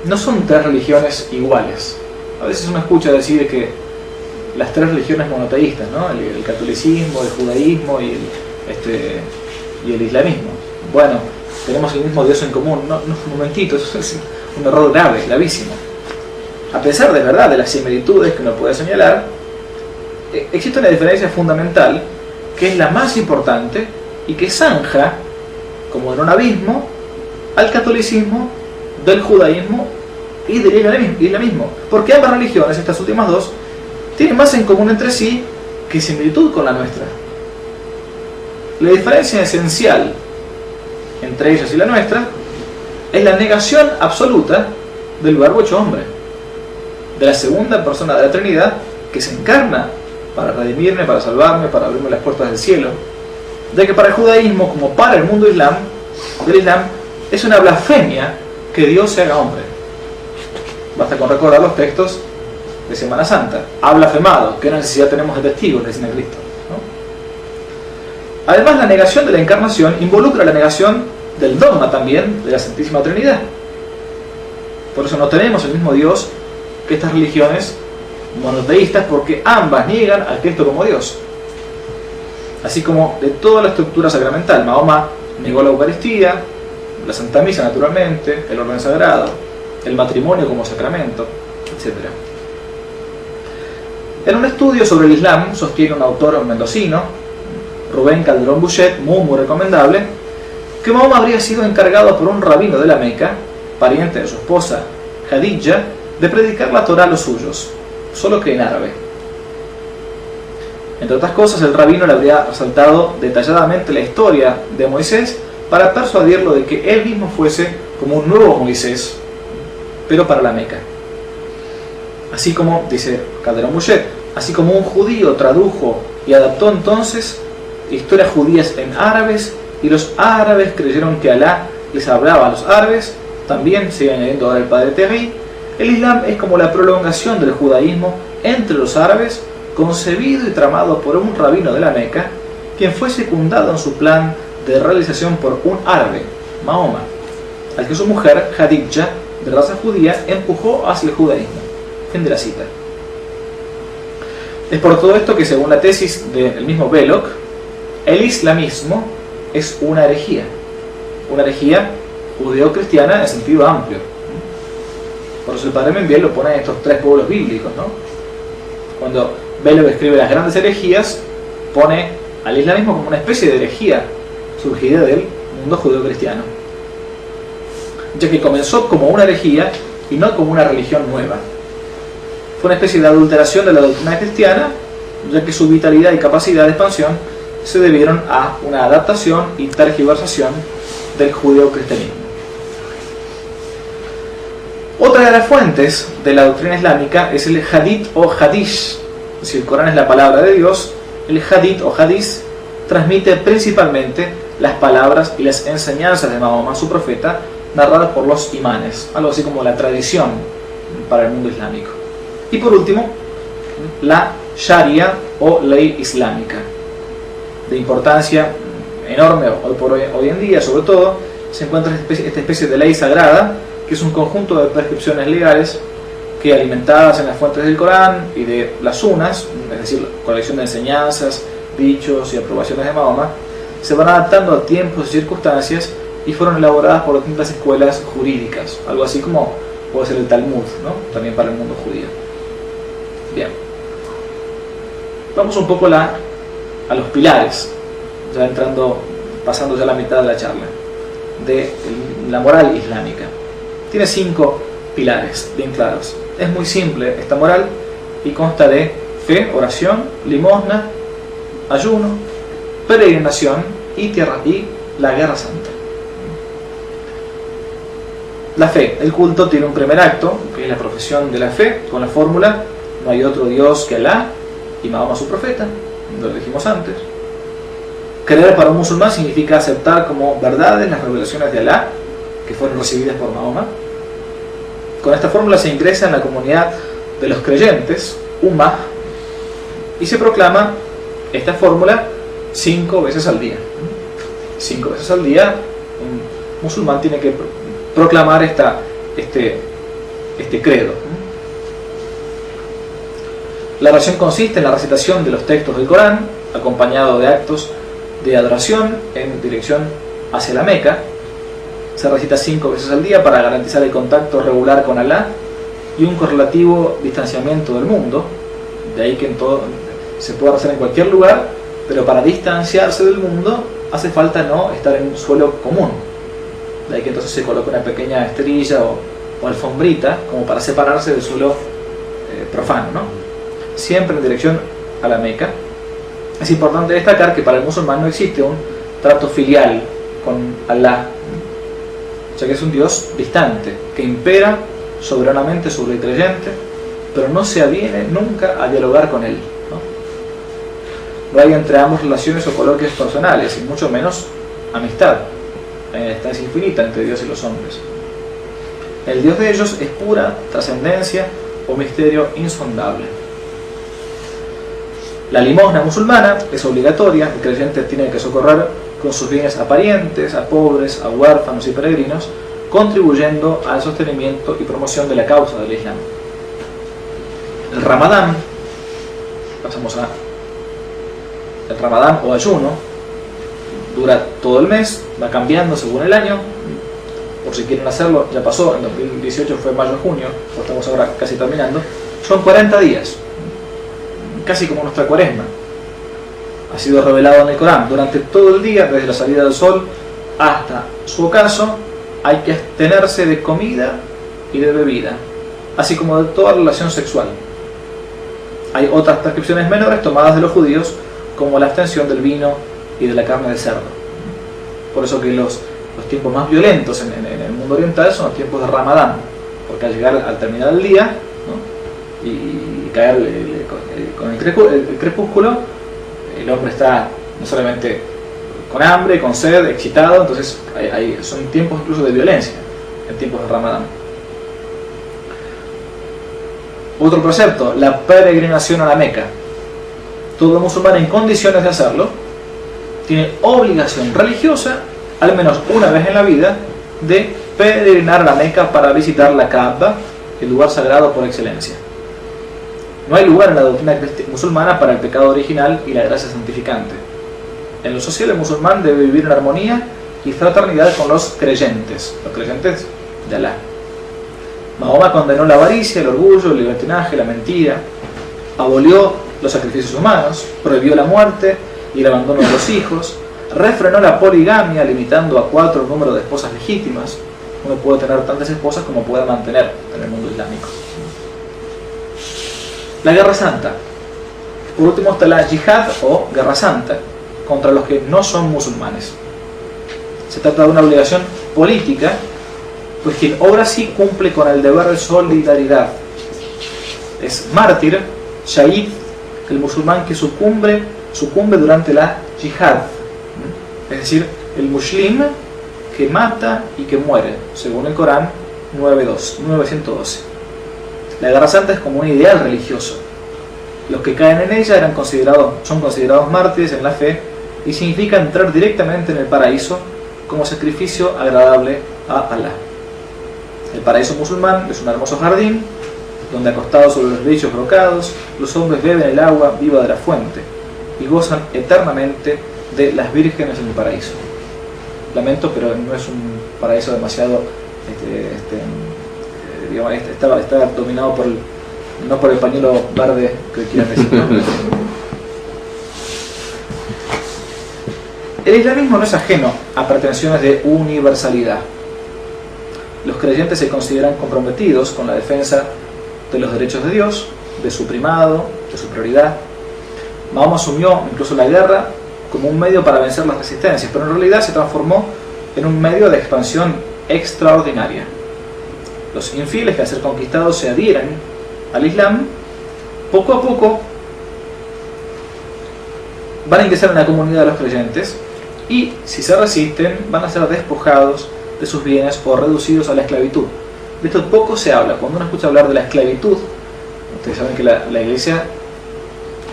No son 3 religiones iguales. A veces uno escucha decir que las 3 religiones monoteístas, ¿no? El catolicismo, el judaísmo y el islamismo. Bueno, tenemos el mismo Dios en común. No, un momentito, eso es un error grave, gravísimo. A pesar de verdad de las similitudes que uno puede señalar, existe una diferencia fundamental que es la más importante y que zanja, como en un abismo, al catolicismo, del judaísmo y del islamismo. Porque ambas religiones, estas últimas 2, tienen más en común entre sí que similitud con la nuestra. La diferencia esencial entre ellas y la nuestra es la negación absoluta del Verbo hecho hombre, de la segunda persona de la Trinidad que se encarna para redimirme, para salvarme, para abrirme las puertas del cielo. De que para el judaísmo, como para el mundo del Islam, es una blasfemia que Dios se haga hombre. Basta con recordar los textos de Semana Santa. Ha blasfemado, ¿qué necesidad tenemos de testigos?, le dicen a Cristo, ¿no? Además, la negación de la encarnación involucra la negación del dogma también de la Santísima Trinidad. Por eso no tenemos el mismo Dios que estas religiones monoteístas, porque ambas niegan al Cristo como Dios. Así como de toda la estructura sacramental, Mahoma negó la Eucaristía, la Santa Misa naturalmente, el orden sagrado, el matrimonio como sacramento, etc. En un estudio sobre el Islam, sostiene un autor mendocino, Rubén Calderón Bouchet, muy recomendable, que Mahoma habría sido encargado por un rabino de la Meca, pariente de su esposa Khadija, de predicar la Torá a los suyos, solo que en árabe. Entre otras cosas, el rabino le habría resaltado detalladamente la historia de Moisés para persuadirlo de que él mismo fuese como un nuevo Moisés, pero para la Meca. Así como, dice Calderón Bouchet, así como un judío tradujo y adaptó entonces historias judías en árabes, y los árabes creyeron que Alá les hablaba a los árabes, también, sigue añadiendo ahora el padre Terry, el Islam es como la prolongación del judaísmo entre los árabes, concebido y tramado por un rabino de la Meca, quien fue secundado en su plan de realización por un árabe, Mahoma, al que su mujer, Khadija, de raza judía, empujó hacia el judaísmo. Fin de la cita. Es por todo esto que, según la tesis del mismo Belloc, el islamismo es una herejía judeo-cristiana en sentido amplio. Por eso el padre Membiel lo pone en estos 3 pueblos bíblicos, ¿no? Cuando Belloc escribe las grandes herejías, pone al islamismo como una especie de herejía surgida del mundo judeo-cristiano, ya que comenzó como una herejía y no como una religión nueva. Fue una especie de adulteración de la doctrina cristiana, ya que su vitalidad y capacidad de expansión se debieron a una adaptación y tergiversación del judeo-cristianismo. Otra de las fuentes de la doctrina islámica es el hadith o hadish. Si el Corán es la palabra de Dios, el hadith o hadith transmite principalmente las palabras y las enseñanzas de Mahoma, su profeta, narradas por los imanes, algo así como la tradición para el mundo islámico. Y por último, la Sharia o ley islámica. de importancia enorme hoy en día, sobre todo, se encuentra esta especie de ley sagrada, que es un conjunto de prescripciones legales que, alimentadas en las fuentes del Corán y de las sunas, es decir, colección de enseñanzas, dichos y aprobaciones de Mahoma, se van adaptando a tiempos y circunstancias y fueron elaboradas por distintas escuelas jurídicas, algo así como puede ser el Talmud, ¿no? También para el mundo judío. Bien, vamos un poco a los pilares, ya pasando ya la mitad de la charla, de la moral islámica. Tiene 5 pilares bien claros. Es muy simple esta moral y consta de fe, oración, limosna, ayuno, peregrinación y la guerra santa. La fe, el culto, tiene un primer acto, que es la profesión de la fe, con la fórmula: no hay otro Dios que Alá y Mahoma su profeta, lo dijimos antes. Creer para un musulmán significa aceptar como verdades las revelaciones de Alá que fueron recibidas por Mahoma. Con esta fórmula se ingresa en la comunidad de los creyentes, Ummah, y se proclama esta fórmula 5 veces al día. 5 veces al día un musulmán tiene que proclamar este credo. La oración consiste en la recitación de los textos del Corán, acompañado de actos de adoración en dirección hacia la Meca. Se recita 5 veces al día para garantizar el contacto regular con Alá y un correlativo distanciamiento del mundo. De ahí que se puede rezar en cualquier lugar, pero para distanciarse del mundo hace falta no estar en un suelo común. De ahí que entonces se coloca una pequeña esterilla o alfombrita como para separarse del suelo profano, ¿no? Siempre en dirección a la Meca. Es importante destacar que para el musulmán no existe un trato filial con Alá, ya que es un Dios distante, que impera soberanamente sobre el creyente, pero no se aviene nunca a dialogar con él, ¿no? No hay entre ambos relaciones o coloquios personales, y mucho menos amistad. Hay una distancia infinita entre Dios y los hombres. El Dios de ellos es pura trascendencia o misterio insondable. La limosna musulmana es obligatoria. El creyente tiene que socorrer con sus bienes a parientes, a pobres, a huérfanos y peregrinos, contribuyendo al sostenimiento y promoción de la causa del Islam. El Ramadán, pasamos a el Ramadán o ayuno, dura todo el mes, va cambiando según el año. Por si quieren hacerlo, ya pasó, en 2018 fue mayo-junio, estamos ahora casi terminando. Son 40 días, casi como nuestra cuaresma. Ha sido revelado en el Corán. Durante todo el día, desde la salida del sol hasta su ocaso, hay que abstenerse de comida y de bebida, así como de toda relación sexual. Hay otras prescripciones menores tomadas de los judíos, como la abstención del vino y de la carne de cerdo. Por eso que los tiempos más violentos en el mundo oriental son los tiempos de Ramadán, porque al llegar al terminar el día, ¿no? y caer con el crepúsculo, el hombre está no solamente con hambre, con sed, excitado, entonces son tiempos incluso de violencia en tiempos de Ramadán. Otro precepto, la peregrinación a la Meca. Todo musulmán en condiciones de hacerlo tiene obligación religiosa, al menos una vez en la vida, de peregrinar a la Meca para visitar la Kaaba, el lugar sagrado por excelencia. No hay lugar en la doctrina musulmana para el pecado original y la gracia santificante. En lo social, el musulmán debe vivir en armonía y fraternidad con los creyentes de Alá. Mahoma condenó la avaricia, el orgullo, el libertinaje, la mentira, abolió los sacrificios humanos, prohibió la muerte y el abandono de los hijos, refrenó la poligamia limitando a 4 el número de esposas legítimas. Uno puede tener tantas esposas como pueda mantener en el mundo islámico. La guerra santa. Por último está la yihad o guerra santa contra los que no son musulmanes. Se trata de una obligación política, pues quien obra así cumple con el deber de solidaridad. Es mártir, shahid, el musulmán que sucumbe durante la yihad, es decir, el muslim que mata y que muere, según el Corán 9.112. La guerra santa es como un ideal religioso. Los que caen en ella son considerados mártires en la fe y significa entrar directamente en el paraíso como sacrificio agradable a Alá. El paraíso musulmán es un hermoso jardín donde, acostados sobre los lechos brocados, los hombres beben el agua viva de la fuente y gozan eternamente de las vírgenes en el paraíso. Lamento, pero no es un paraíso demasiado digamos, está dominado por no por el pañuelo verde que quieran decir, ¿no? El islamismo no es ajeno a pretensiones de universalidad. Los creyentes se consideran comprometidos con la defensa de los derechos de Dios, de su primado, de su prioridad. Mahoma asumió incluso la guerra como un medio para vencer las resistencias, pero en realidad se transformó en un medio de expansión extraordinaria. Los infieles que al ser conquistados se adhieren al Islam, poco a poco van a ingresar en la comunidad de los creyentes y, si se resisten, van a ser despojados de sus bienes o reducidos a la esclavitud. De esto poco se habla. Cuando uno escucha hablar de la esclavitud, ustedes saben que la Iglesia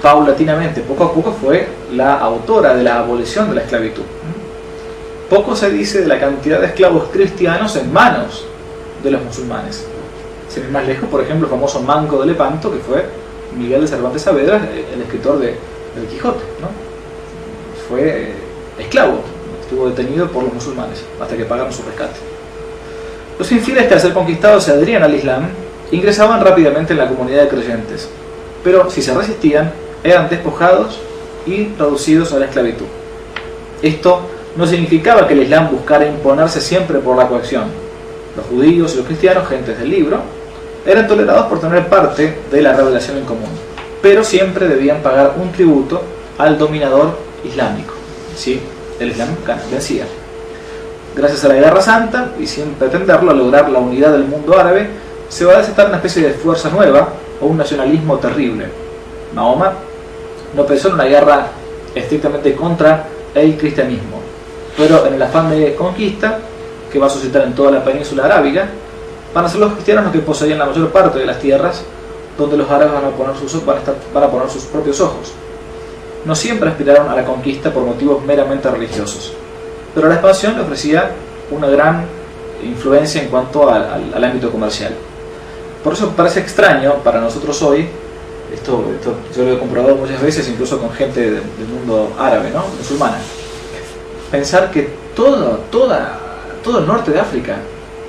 paulatinamente, poco a poco, fue la autora de la abolición de la esclavitud. Poco se dice de la cantidad de esclavos cristianos en manos de los musulmanes. Sin ir más lejos, por ejemplo, el famoso Manco de Lepanto, que fue Miguel de Cervantes Saavedra, el escritor del Quijote, ¿no? Fue esclavo, estuvo detenido por los musulmanes hasta que pagaron su rescate. Los infieles que al ser conquistados se adherían al Islam ingresaban rápidamente en la comunidad de creyentes, pero si se resistían eran despojados y reducidos a la esclavitud. Esto no significaba que el Islam buscara imponerse siempre por la coacción. Los judíos y los cristianos, gentes del libro, eran tolerados por tener parte de la revelación en común, pero siempre debían pagar un tributo al dominador islámico. ¿Sí? El Islam vencía. Gracias a la Guerra Santa, y sin pretenderlo, a lograr la unidad del mundo árabe, se va a desatar una especie de fuerza nueva o un nacionalismo terrible. Mahoma no pensó en una guerra estrictamente contra el cristianismo, pero en el afán de conquista que va a suscitar en toda la península arábiga, van a ser los cristianos los que poseían la mayor parte de las tierras donde los árabes van a poner sus propios ojos. No siempre aspiraron a la conquista por motivos meramente religiosos, pero la expansión le ofrecía una gran influencia en cuanto al ámbito comercial. Por eso parece extraño para nosotros hoy, esto yo lo he comprobado muchas veces, incluso con gente del mundo árabe, ¿no? Musulmana, pensar que todo el norte de África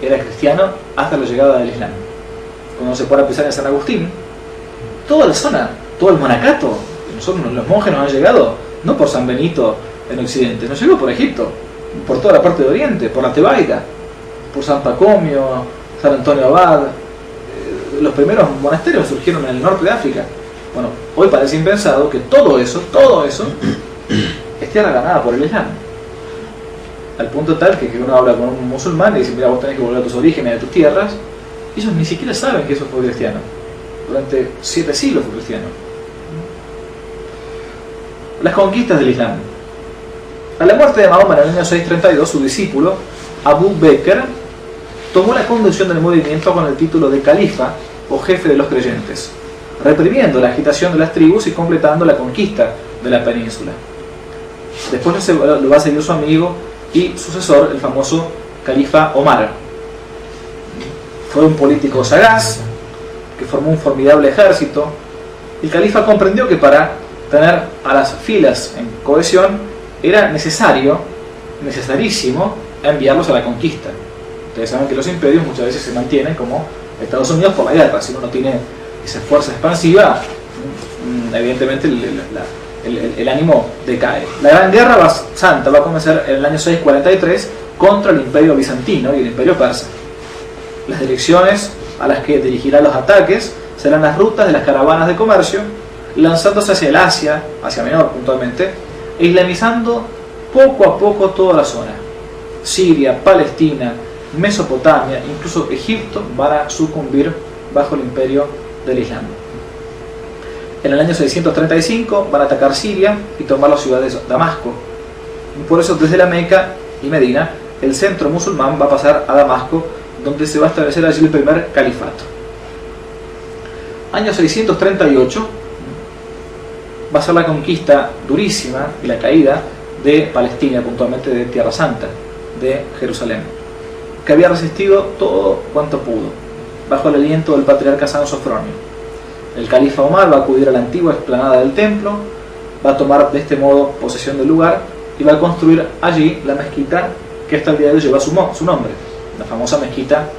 era cristiano hasta la llegada del Islam. Cuando se puede pensar en San Agustín, toda la zona, todo el monacato, los monjes nos han llegado no por San Benito en Occidente, nos llegó por Egipto, por toda la parte de Oriente, por la Tebaida, por San Pacomio, San Antonio Abad. Los primeros monasterios surgieron en el norte de África. Bueno, hoy parece impensado que todo eso es tierra ganada por el Islam. Al punto tal que uno habla con un musulmán y dice: mira, vos tenés que volver a tus orígenes, a tus tierras. Ellos ni siquiera saben que eso fue cristiano. Durante 7 siglos fue cristiano. Las conquistas del Islam. A la muerte de Mahoma en el año 632, su discípulo, Abu Bakr, tomó la conducción del movimiento con el título de califa o jefe de los creyentes, reprimiendo la agitación de las tribus y completando la conquista de la península. Después lo va a seguir su amigo y sucesor, el famoso califa Omar. Fue un político sagaz que formó un formidable ejército. El califa comprendió que para tener a las filas en cohesión era necesarísimo enviarlos a la conquista. Ustedes saben que los imperios muchas veces se mantienen como Estados Unidos por la guerra. Si uno no tiene esa fuerza expansiva, evidentemente el ánimo decae. La Gran Guerra Santa va a comenzar en el año 643 contra el Imperio Bizantino y el Imperio Persa. Las direcciones a las que dirigirá los ataques serán las rutas de las caravanas de comercio, lanzándose hacia el Asia Menor puntualmente, e islamizando poco a poco toda la zona. Siria, Palestina, Mesopotamia, incluso Egipto van a sucumbir bajo el imperio del Islam. En el año 635 van a atacar Siria y tomar las ciudades de Damasco. Y por eso desde la Meca y Medina el centro musulmán va a pasar a Damasco, donde se va a establecer allí el primer califato. Año 638 va a ser la conquista durísima y la caída de Palestina, puntualmente de Tierra Santa, de Jerusalén, que había resistido todo cuanto pudo, bajo el aliento del patriarca San Sofronio. El califa Omar va a acudir a la antigua explanada del templo, va a tomar de este modo posesión del lugar y va a construir allí la mezquita que hasta el día de hoy lleva su nombre, la famosa mezquita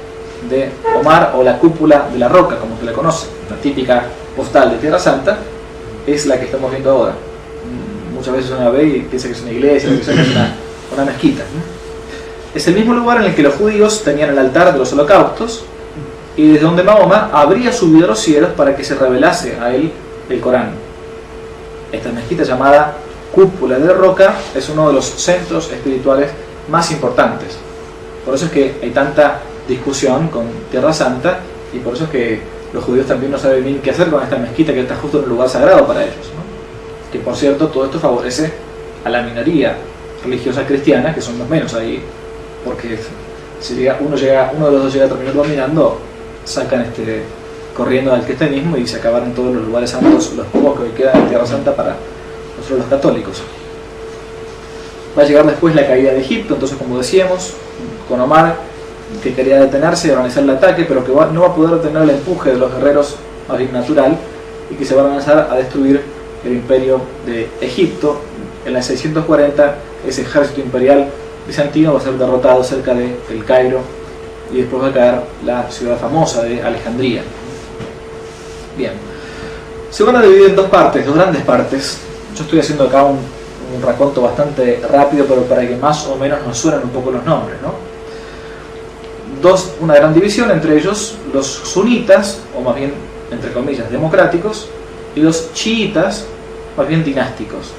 de Omar, o la cúpula de la roca, como se la conoce, la típica postal de Tierra Santa, es la que estamos viendo ahora. Muchas veces uno la ve y piensa que es una iglesia, piensa que es una mezquita. Es el mismo lugar en el que los judíos tenían el altar de los holocaustos y desde donde Mahoma habría subido a los cielos para que se revelase a él el Corán. Esta mezquita, llamada cúpula de roca, es uno de los centros espirituales más importantes. Por eso es que hay tanta discusión con Tierra Santa, y por eso es que los judíos también no saben bien qué hacer con esta mezquita que está justo en un lugar sagrado para ellos, ¿no? Que por cierto, todo esto favorece a la minoría religiosa cristiana, que son los menos ahí, porque si uno de los dos llega a terminar dominando, sacan corriendo al cristianismo y se acabaron todos los lugares santos, los pocos que quedan en Tierra Santa para nosotros los católicos. Va a llegar después la caída de Egipto, entonces, como decíamos, con Omar, que quería detenerse y organizar el ataque, pero que no va a poder detener el empuje de los guerreros más bien natural, y que se van a lanzar a destruir el imperio de Egipto. En la 640 ese ejército imperial bizantino va a ser derrotado cerca de El Cairo, y después va a caer la ciudad famosa de Alejandría. Bien, se van a dividir en dos grandes partes. Yo estoy haciendo acá un raconto bastante rápido, pero para que más o menos nos suenen un poco los nombres, ¿no? Una gran división, entre ellos los sunitas, o más bien, entre comillas, democráticos, y los chiitas, más bien dinásticos.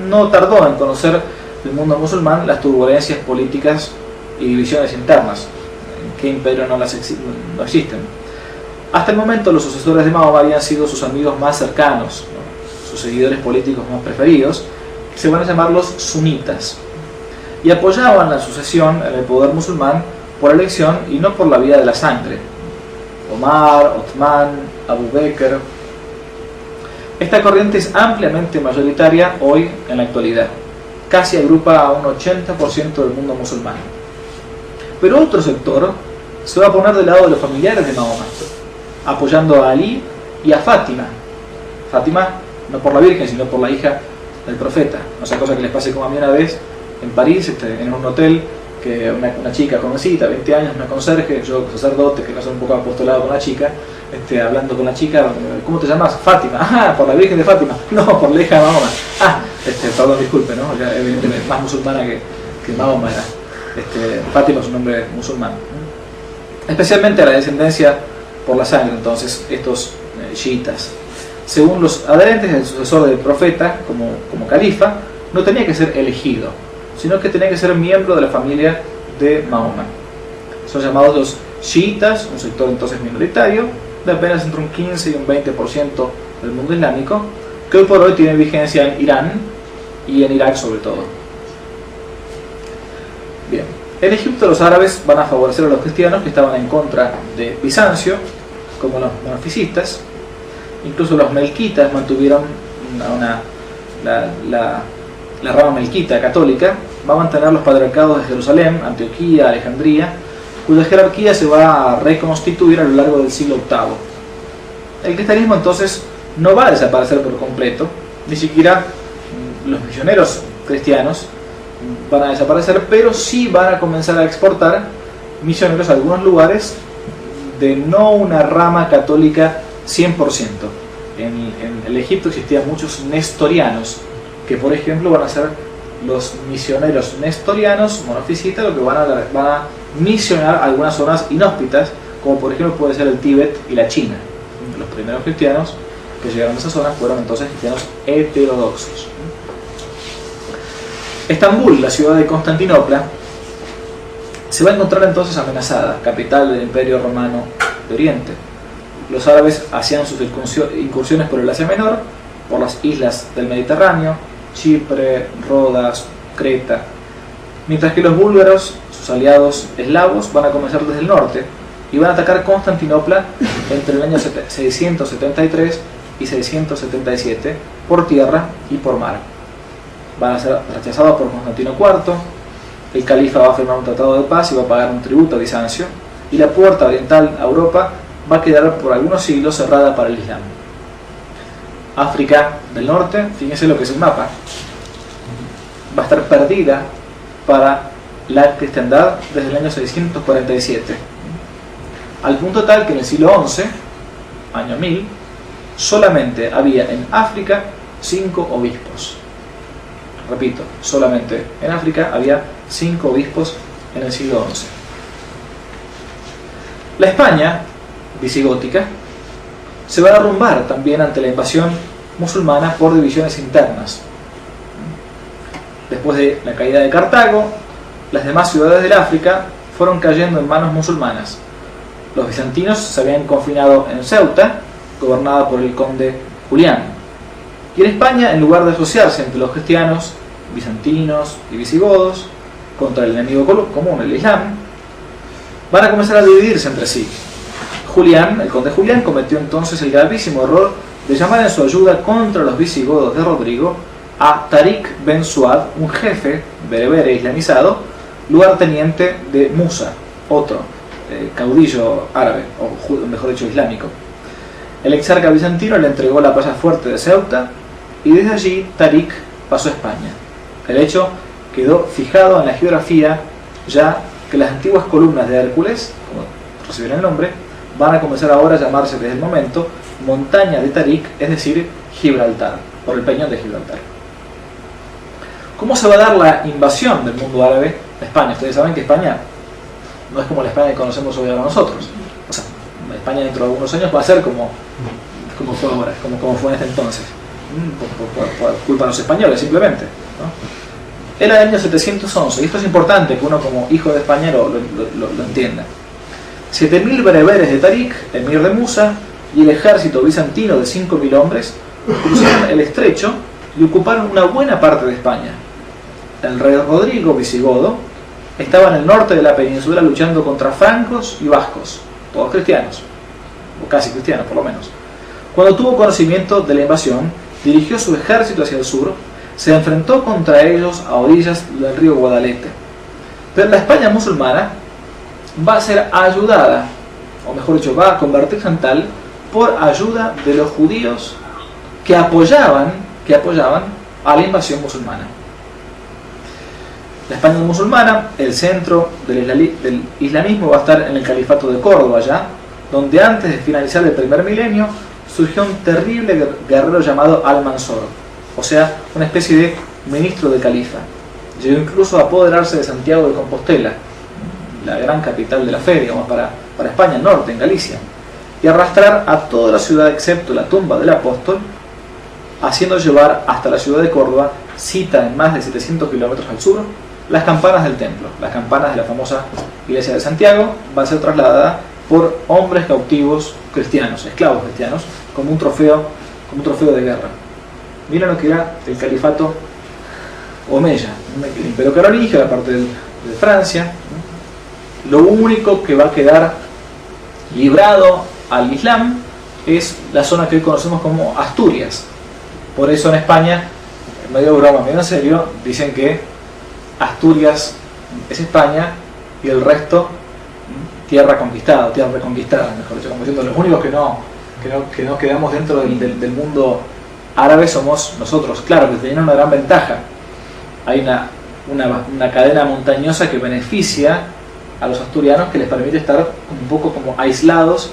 No tardó en conocer el mundo musulmán las turbulencias políticas y divisiones internas, en qué imperio no existen. Hasta el momento los sucesores de Mahoma habían sido sus amigos más cercanos, ¿no? Sus seguidores políticos más preferidos, que se van a llamar los sunitas, y apoyaban la sucesión en el poder musulmán por elección y no por la vía de la sangre. Omar, Othman, Abu Bakr. Esta corriente es ampliamente mayoritaria hoy en la actualidad, casi agrupa a un 80% del mundo musulmán. Pero otro sector se va a poner del lado de los familiares de Mahoma, apoyando a Ali y a Fátima. Fátima no por la Virgen, sino por la hija del profeta. No sea cosa que les pase como a mí una vez en París, en un hotel, que una chica jovencita, 20 años, una conserje, yo sacerdote, que no soy un poco apostolado con la chica, hablando con la chica, ¿cómo te llamas? Fátima. Ah, por la Virgen de Fátima. No, por la hija de Mahoma. Ah, perdón, disculpe, ¿no? Ya, evidentemente más musulmana que Mahoma era. Fátima es un nombre musulmán. Especialmente a la descendencia por la sangre, entonces, estos chiitas. Según los adherentes, el sucesor del profeta, como califa, no tenía que ser elegido, sino que tenía que ser miembro de la familia de Mahoma. Son llamados los chiitas, un sector entonces minoritario, de apenas entre un 15 y un 20% del mundo islámico, que hoy por hoy tiene vigencia en Irán y en Irak sobre todo. Bien, en Egipto los árabes van a favorecer a los cristianos que estaban en contra de Bizancio, como los monofisistas. Incluso los melquitas mantuvieron la rama melquita católica, va a mantener los patriarcados de Jerusalén, Antioquía, Alejandría, cuya jerarquía se va a reconstituir a lo largo del siglo VIII. El cristianismo entonces no va a desaparecer por completo, ni siquiera los misioneros cristianos van a desaparecer, pero sí van a comenzar a exportar misioneros a algunos lugares de no una rama católica 100%. En el Egipto existían muchos nestorianos, que por ejemplo van a ser los misioneros nestorianos, monofisitas, lo que van a misionar algunas zonas inhóspitas, como por ejemplo puede ser el Tíbet y la China. Los primeros cristianos que llegaron a esa zona fueron entonces cristianos heterodoxos. Estambul, la ciudad de Constantinopla, se va a encontrar entonces amenazada, capital del Imperio Romano de Oriente. Los árabes hacían sus incursiones por el Asia Menor, por las islas del Mediterráneo, Chipre, Rodas, Creta, mientras que los búlgaros, sus aliados eslavos, van a comenzar desde el norte y van a atacar Constantinopla entre el año 673 y 677 por tierra y por mar. van a ser rechazados por Constantino IV, el califa va a firmar un tratado de paz y va a pagar un tributo a Bizancio, y la puerta oriental a Europa va a quedar por algunos siglos cerrada para el Islam. África del Norte, fíjense lo que es el mapa, va a estar perdida para la cristiandad desde el año 647, al punto tal que en el siglo XI, año 1000, solamente había en África 5 obispos. Repito, solamente en África había 5 obispos en el siglo XI. La España visigótica se va a derrumbar también ante la invasión musulmana por divisiones internas. Después de la caída de Cartago, las demás ciudades del África fueron cayendo en manos musulmanas. Los bizantinos se habían confinado en Ceuta, gobernada por el conde Julián. Y en España, en lugar de asociarse entre los cristianos, bizantinos y visigodos contra el enemigo común, el Islam, van a comenzar a dividirse entre sí. Julián, el conde Julián, cometió entonces el gravísimo error de llamar en su ayuda contra los visigodos de Rodrigo a Tariq Ben Suad, un jefe bereber islamizado, lugarteniente de Musa, otro caudillo árabe, o mejor dicho islámico. El exarca bizantino le entregó la plaza fuerte de Ceuta y desde allí Tariq pasó a España. El hecho quedó fijado en la geografía, ya que las antiguas columnas de Hércules, como recibieron el nombre, van a comenzar ahora a llamarse desde el momento Montaña de Tariq, es decir, Gibraltar, por el peñón de Gibraltar. ¿Cómo se va a dar la invasión del mundo árabe a España? Ustedes saben que España no es como la España que conocemos hoy ahora nosotros. O sea, España dentro de algunos años va a ser como fue ahora, como fue en este entonces, por culpa de los españoles simplemente, ¿no? Era el año 711, y esto es importante que uno como hijo de España lo entienda. 7.000 bereberes de Tariq, emir de Musa, y el ejército bizantino de 5.000 hombres cruzaron el estrecho y ocuparon una buena parte de España. El rey Rodrigo, visigodo, estaba en el norte de la península luchando contra francos y vascos, todos cristianos, o casi cristianos por lo menos. Cuando tuvo conocimiento de la invasión, dirigió su ejército hacia el sur, se enfrentó contra ellos a orillas del río Guadalete. Pero la España musulmana va a ser ayudada, o mejor dicho, va a convertirse en tal por ayuda de los judíos que apoyaban a la invasión musulmana. La España musulmana, el centro del islamismo, va a estar en el califato de Córdoba, ya, donde antes de finalizar el primer milenio surgió un terrible guerrero llamado Al-Mansur, o sea, una especie de ministro del califa. Llegó incluso a apoderarse de Santiago de Compostela, la gran capital de la fe, digamos, para España, el norte, en Galicia, y arrastrar a toda la ciudad excepto la tumba del apóstol, haciendo llevar hasta la ciudad de Córdoba, cita en más de 700 kilómetros al sur, las campanas del templo. Las campanas de la famosa iglesia de Santiago van a ser trasladadas por hombres cautivos cristianos, esclavos cristianos, como un trofeo de guerra. Miren lo que era el califato omeya, el imperio carolingio, la parte de Francia. Lo único que va a quedar librado al Islam es la zona que hoy conocemos como Asturias. Por eso en España, en medio de broma, medio en serio, dicen que Asturias es España y el resto tierra conquistada, mejor dicho, como diciendo, los únicos que no quedamos dentro del mundo árabe somos nosotros. Claro que tienen una gran ventaja. Hay una cadena montañosa que beneficia a los asturianos, que les permite estar un poco como aislados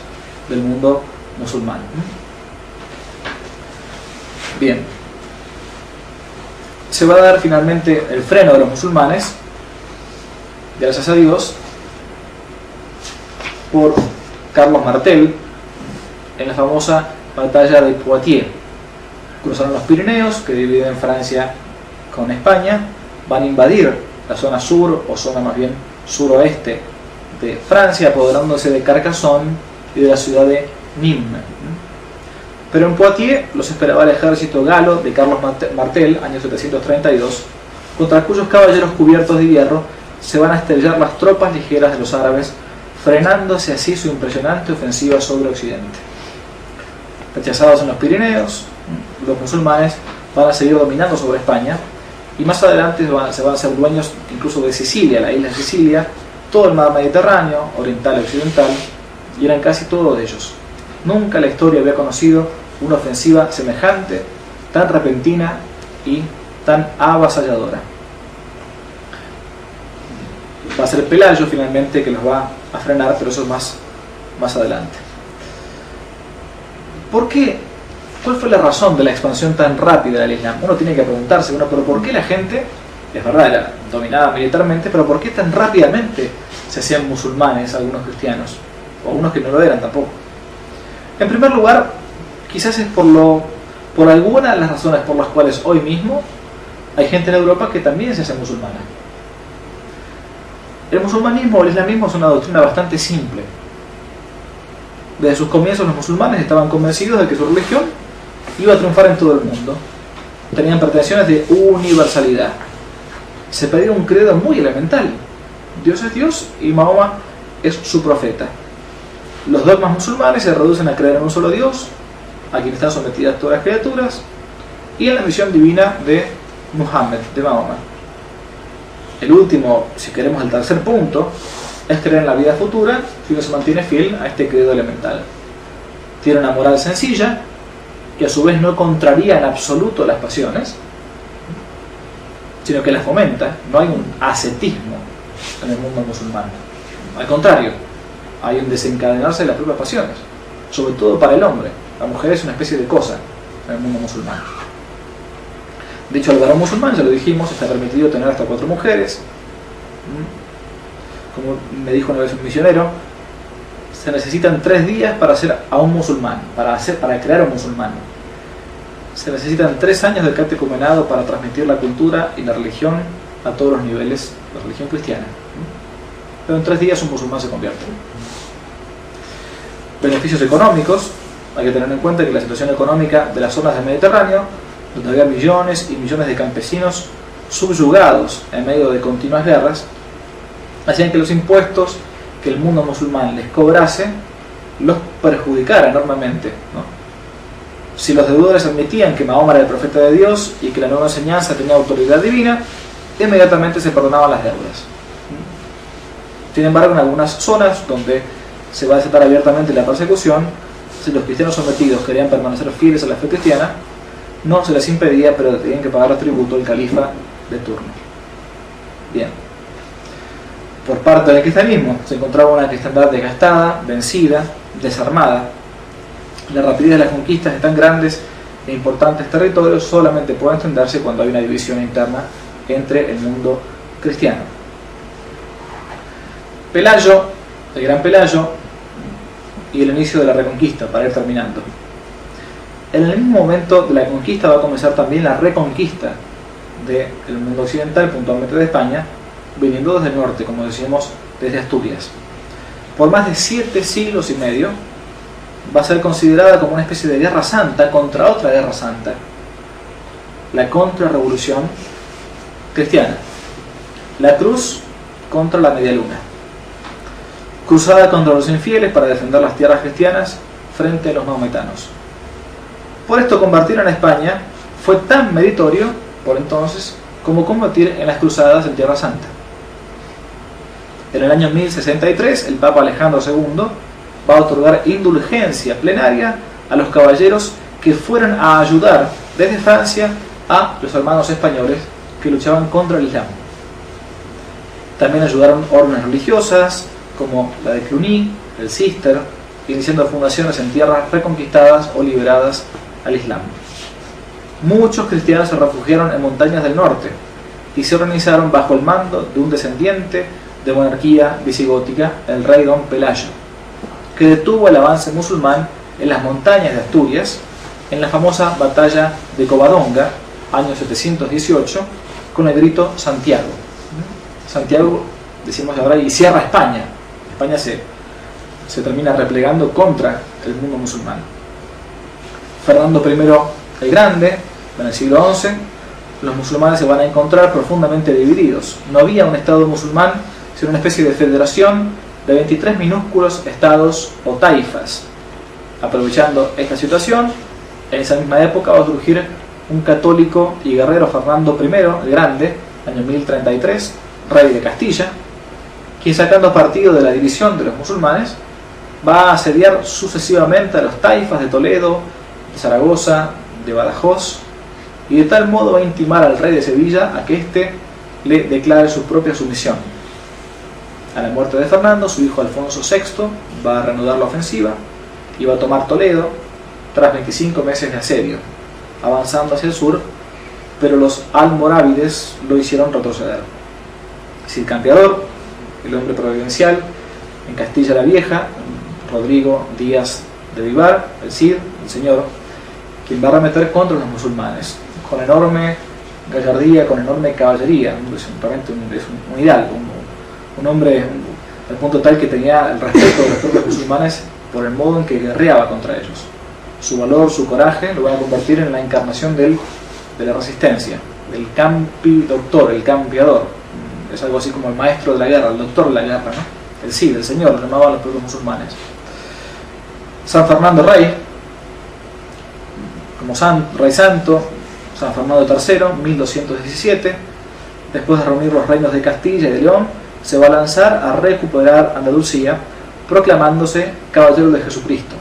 del mundo musulmán. Bien, se va a dar finalmente el freno de los musulmanes, gracias a Dios, por Carlos Martel en la famosa batalla de Poitiers. Cruzaron los Pirineos, que dividen Francia con España, van a invadir la zona sur, o zona más bien suroeste de Francia, apoderándose de Carcassonne y de la ciudad de Nîmes. Pero en Poitiers los esperaba el ejército galo de Carlos Martel, año 732, contra cuyos caballeros cubiertos de hierro se van a estrellar las tropas ligeras de los árabes, frenándose así su impresionante ofensiva sobre Occidente. Rechazados en los Pirineos, los musulmanes van a seguir dominando sobre España, y más adelante se van a ser dueños incluso de Sicilia, la isla de Sicilia, todo el mar Mediterráneo, oriental y occidental, y eran casi todos ellos. Nunca la historia había conocido una ofensiva semejante, tan repentina y tan avasalladora. Va a ser Pelayo finalmente que los va a frenar, pero eso es más adelante. ¿Por qué? ¿Cuál fue la razón de la expansión tan rápida del Islam? Uno tiene que preguntarse, pero ¿por qué la gente, es verdad, era dominada militarmente, pero ¿por qué tan rápidamente se hacían musulmanes algunos cristianos? O algunos que no lo eran tampoco. En primer lugar, quizás es por alguna de las razones por las cuales hoy mismo hay gente en Europa que también se hace musulmana. El musulmanismo o el islamismo es una doctrina bastante simple. Desde sus comienzos los musulmanes estaban convencidos de que su religión iba a triunfar en todo el mundo. Tenían pretensiones de universalidad. Se pedía un credo muy elemental. Dios es Dios y Mahoma es su profeta. Los dogmas musulmanes se reducen a creer en un solo Dios, a quien están sometidas todas las criaturas, y en la misión divina de Muhammad, de Mahoma. El último, si queremos el tercer punto, es creer en la vida futura si uno se mantiene fiel a este credo elemental. Tiene una moral sencilla, que a su vez no contraría en absoluto las pasiones, sino que las fomenta. No hay un ascetismo en el mundo musulmán. Al contrario, hay un desencadenarse de las propias pasiones, sobre todo para el hombre. La mujer es una especie de cosa en el mundo musulmán. De hecho, al varón musulmán, ya lo dijimos, está permitido tener hasta 4 mujeres. Como me dijo una vez un misionero, se necesitan 3 días para hacer a un musulmán, para crear a un musulmán. Se necesitan 3 años de catecumenado para transmitir la cultura y la religión a todos los niveles, la religión cristiana. Pero en 3 días un musulmán se convierte. Beneficios económicos. Hay que tener en cuenta que la situación económica de las zonas del Mediterráneo, donde había millones y millones de campesinos subyugados en medio de continuas guerras, hacían que los impuestos que el mundo musulmán les cobrase los perjudicara enormemente, ¿no? Si los deudores admitían que Mahoma era el profeta de Dios y que la nueva enseñanza tenía autoridad divina, inmediatamente se perdonaban las deudas. Sin embargo, en algunas zonas donde se va a desatar abiertamente la persecución, si los cristianos sometidos querían permanecer fieles a la fe cristiana, no se les impedía, pero tenían que pagar tributo al califa de turno. Bien. Por parte del cristianismo se encontraba una cristiandad desgastada, vencida, desarmada. La rapidez de las conquistas de tan grandes e importantes territorios solamente puede entenderse cuando hay una división interna entre el mundo cristiano. Pelayo, el gran Pelayo, y el inicio de la reconquista, para ir terminando. En el mismo momento de la conquista va a comenzar también la reconquista del mundo occidental, puntualmente de España, viniendo desde el norte, como decíamos, desde Asturias. Por más de 7 siglos y medio va a ser considerada como una especie de guerra santa contra otra guerra santa, la contrarrevolución cristiana, la cruz contra la media luna, cruzada contra los infieles para defender las tierras cristianas frente a los maometanos. Por esto, combatir en España fue tan meritorio por entonces como combatir en las cruzadas en Tierra Santa. En el año 1063, el Papa Alejandro II va a otorgar indulgencia plenaria a los caballeros que fueran a ayudar desde Francia a los hermanos españoles que luchaban contra el Islam. También ayudaron órdenes religiosas como la de Cluny, el Cister, iniciando fundaciones en tierras reconquistadas o liberadas al Islam. Muchos cristianos se refugiaron en montañas del norte y se organizaron bajo el mando de un descendiente de monarquía visigótica, el rey Don Pelayo, que detuvo el avance musulmán en las montañas de Asturias en la famosa batalla de Covadonga, año 718, con el grito Santiago. Santiago, decimos ahora, y cierra España. España se termina replegando contra el mundo musulmán. Fernando I el Grande, en el siglo XI, los musulmanes se van a encontrar profundamente divididos. No había un estado musulmán, sino una especie de federación de 23 minúsculos estados o taifas. Aprovechando esta situación, en esa misma época va a surgir un católico y guerrero Fernando I el Grande, año 1033, rey de Castilla, quien, sacando partido de la división de los musulmanes, va a asediar sucesivamente a los taifas de Toledo, de Zaragoza, de Badajoz, y de tal modo va a intimar al rey de Sevilla a que éste le declare su propia sumisión. A la muerte de Fernando, su hijo Alfonso VI va a reanudar la ofensiva y va a tomar Toledo tras 25 meses de asedio, avanzando hacia el sur, pero los almorávides lo hicieron retroceder. Cid Campeador, el hombre providencial, en Castilla la Vieja, Rodrigo Díaz de Vivar, el Cid, el señor, quien va a arremeter contra los musulmanes, con enorme gallardía, con enorme caballería. Realmente es un hidalgo, un hombre al punto tal que tenía el respeto de los propios musulmanes por el modo en que guerreaba contra ellos. Su valor, su coraje lo van a convertir en la encarnación de la resistencia, del campi doctor, el campeador. Es algo así como el maestro de la guerra, el doctor de la guerra, ¿no? El Cid, el señor, lo llamaban los propios musulmanes. San Fernando Rey, como Rey Santo, San Fernando III, 1217, después de reunir los reinos de Castilla y de León, se va a lanzar a recuperar Andalucía, proclamándose caballero de Jesucristo.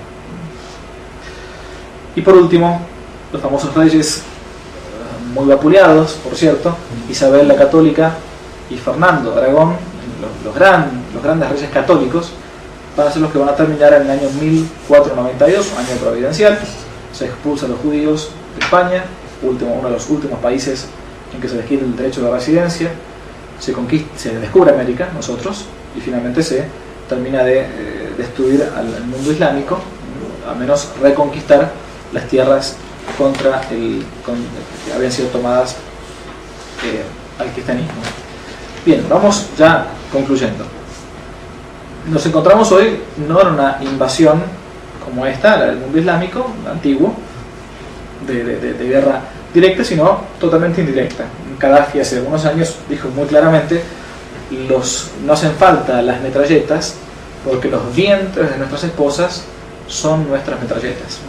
Y por último, los famosos reyes, muy vapuleados, por cierto, Isabel la Católica y Fernando de Aragón, los grandes reyes católicos, van a ser los que van a terminar en el año 1492, año providencial. Se expulsan los judíos de España, uno de los últimos países en que se les quita el derecho a la residencia, se descubre América, nosotros, y finalmente se termina de destruir al mundo islámico, a menos reconquistar las tierras que habían sido tomadas al cristianismo. Bien, vamos ya concluyendo. Nos encontramos hoy no en una invasión como esta, la del mundo islámico antiguo, de guerra directa, sino totalmente indirecta. Gaddafi hace algunos años dijo muy claramente: no hacen falta las metralletas, porque los vientres de nuestras esposas son nuestras metralletas.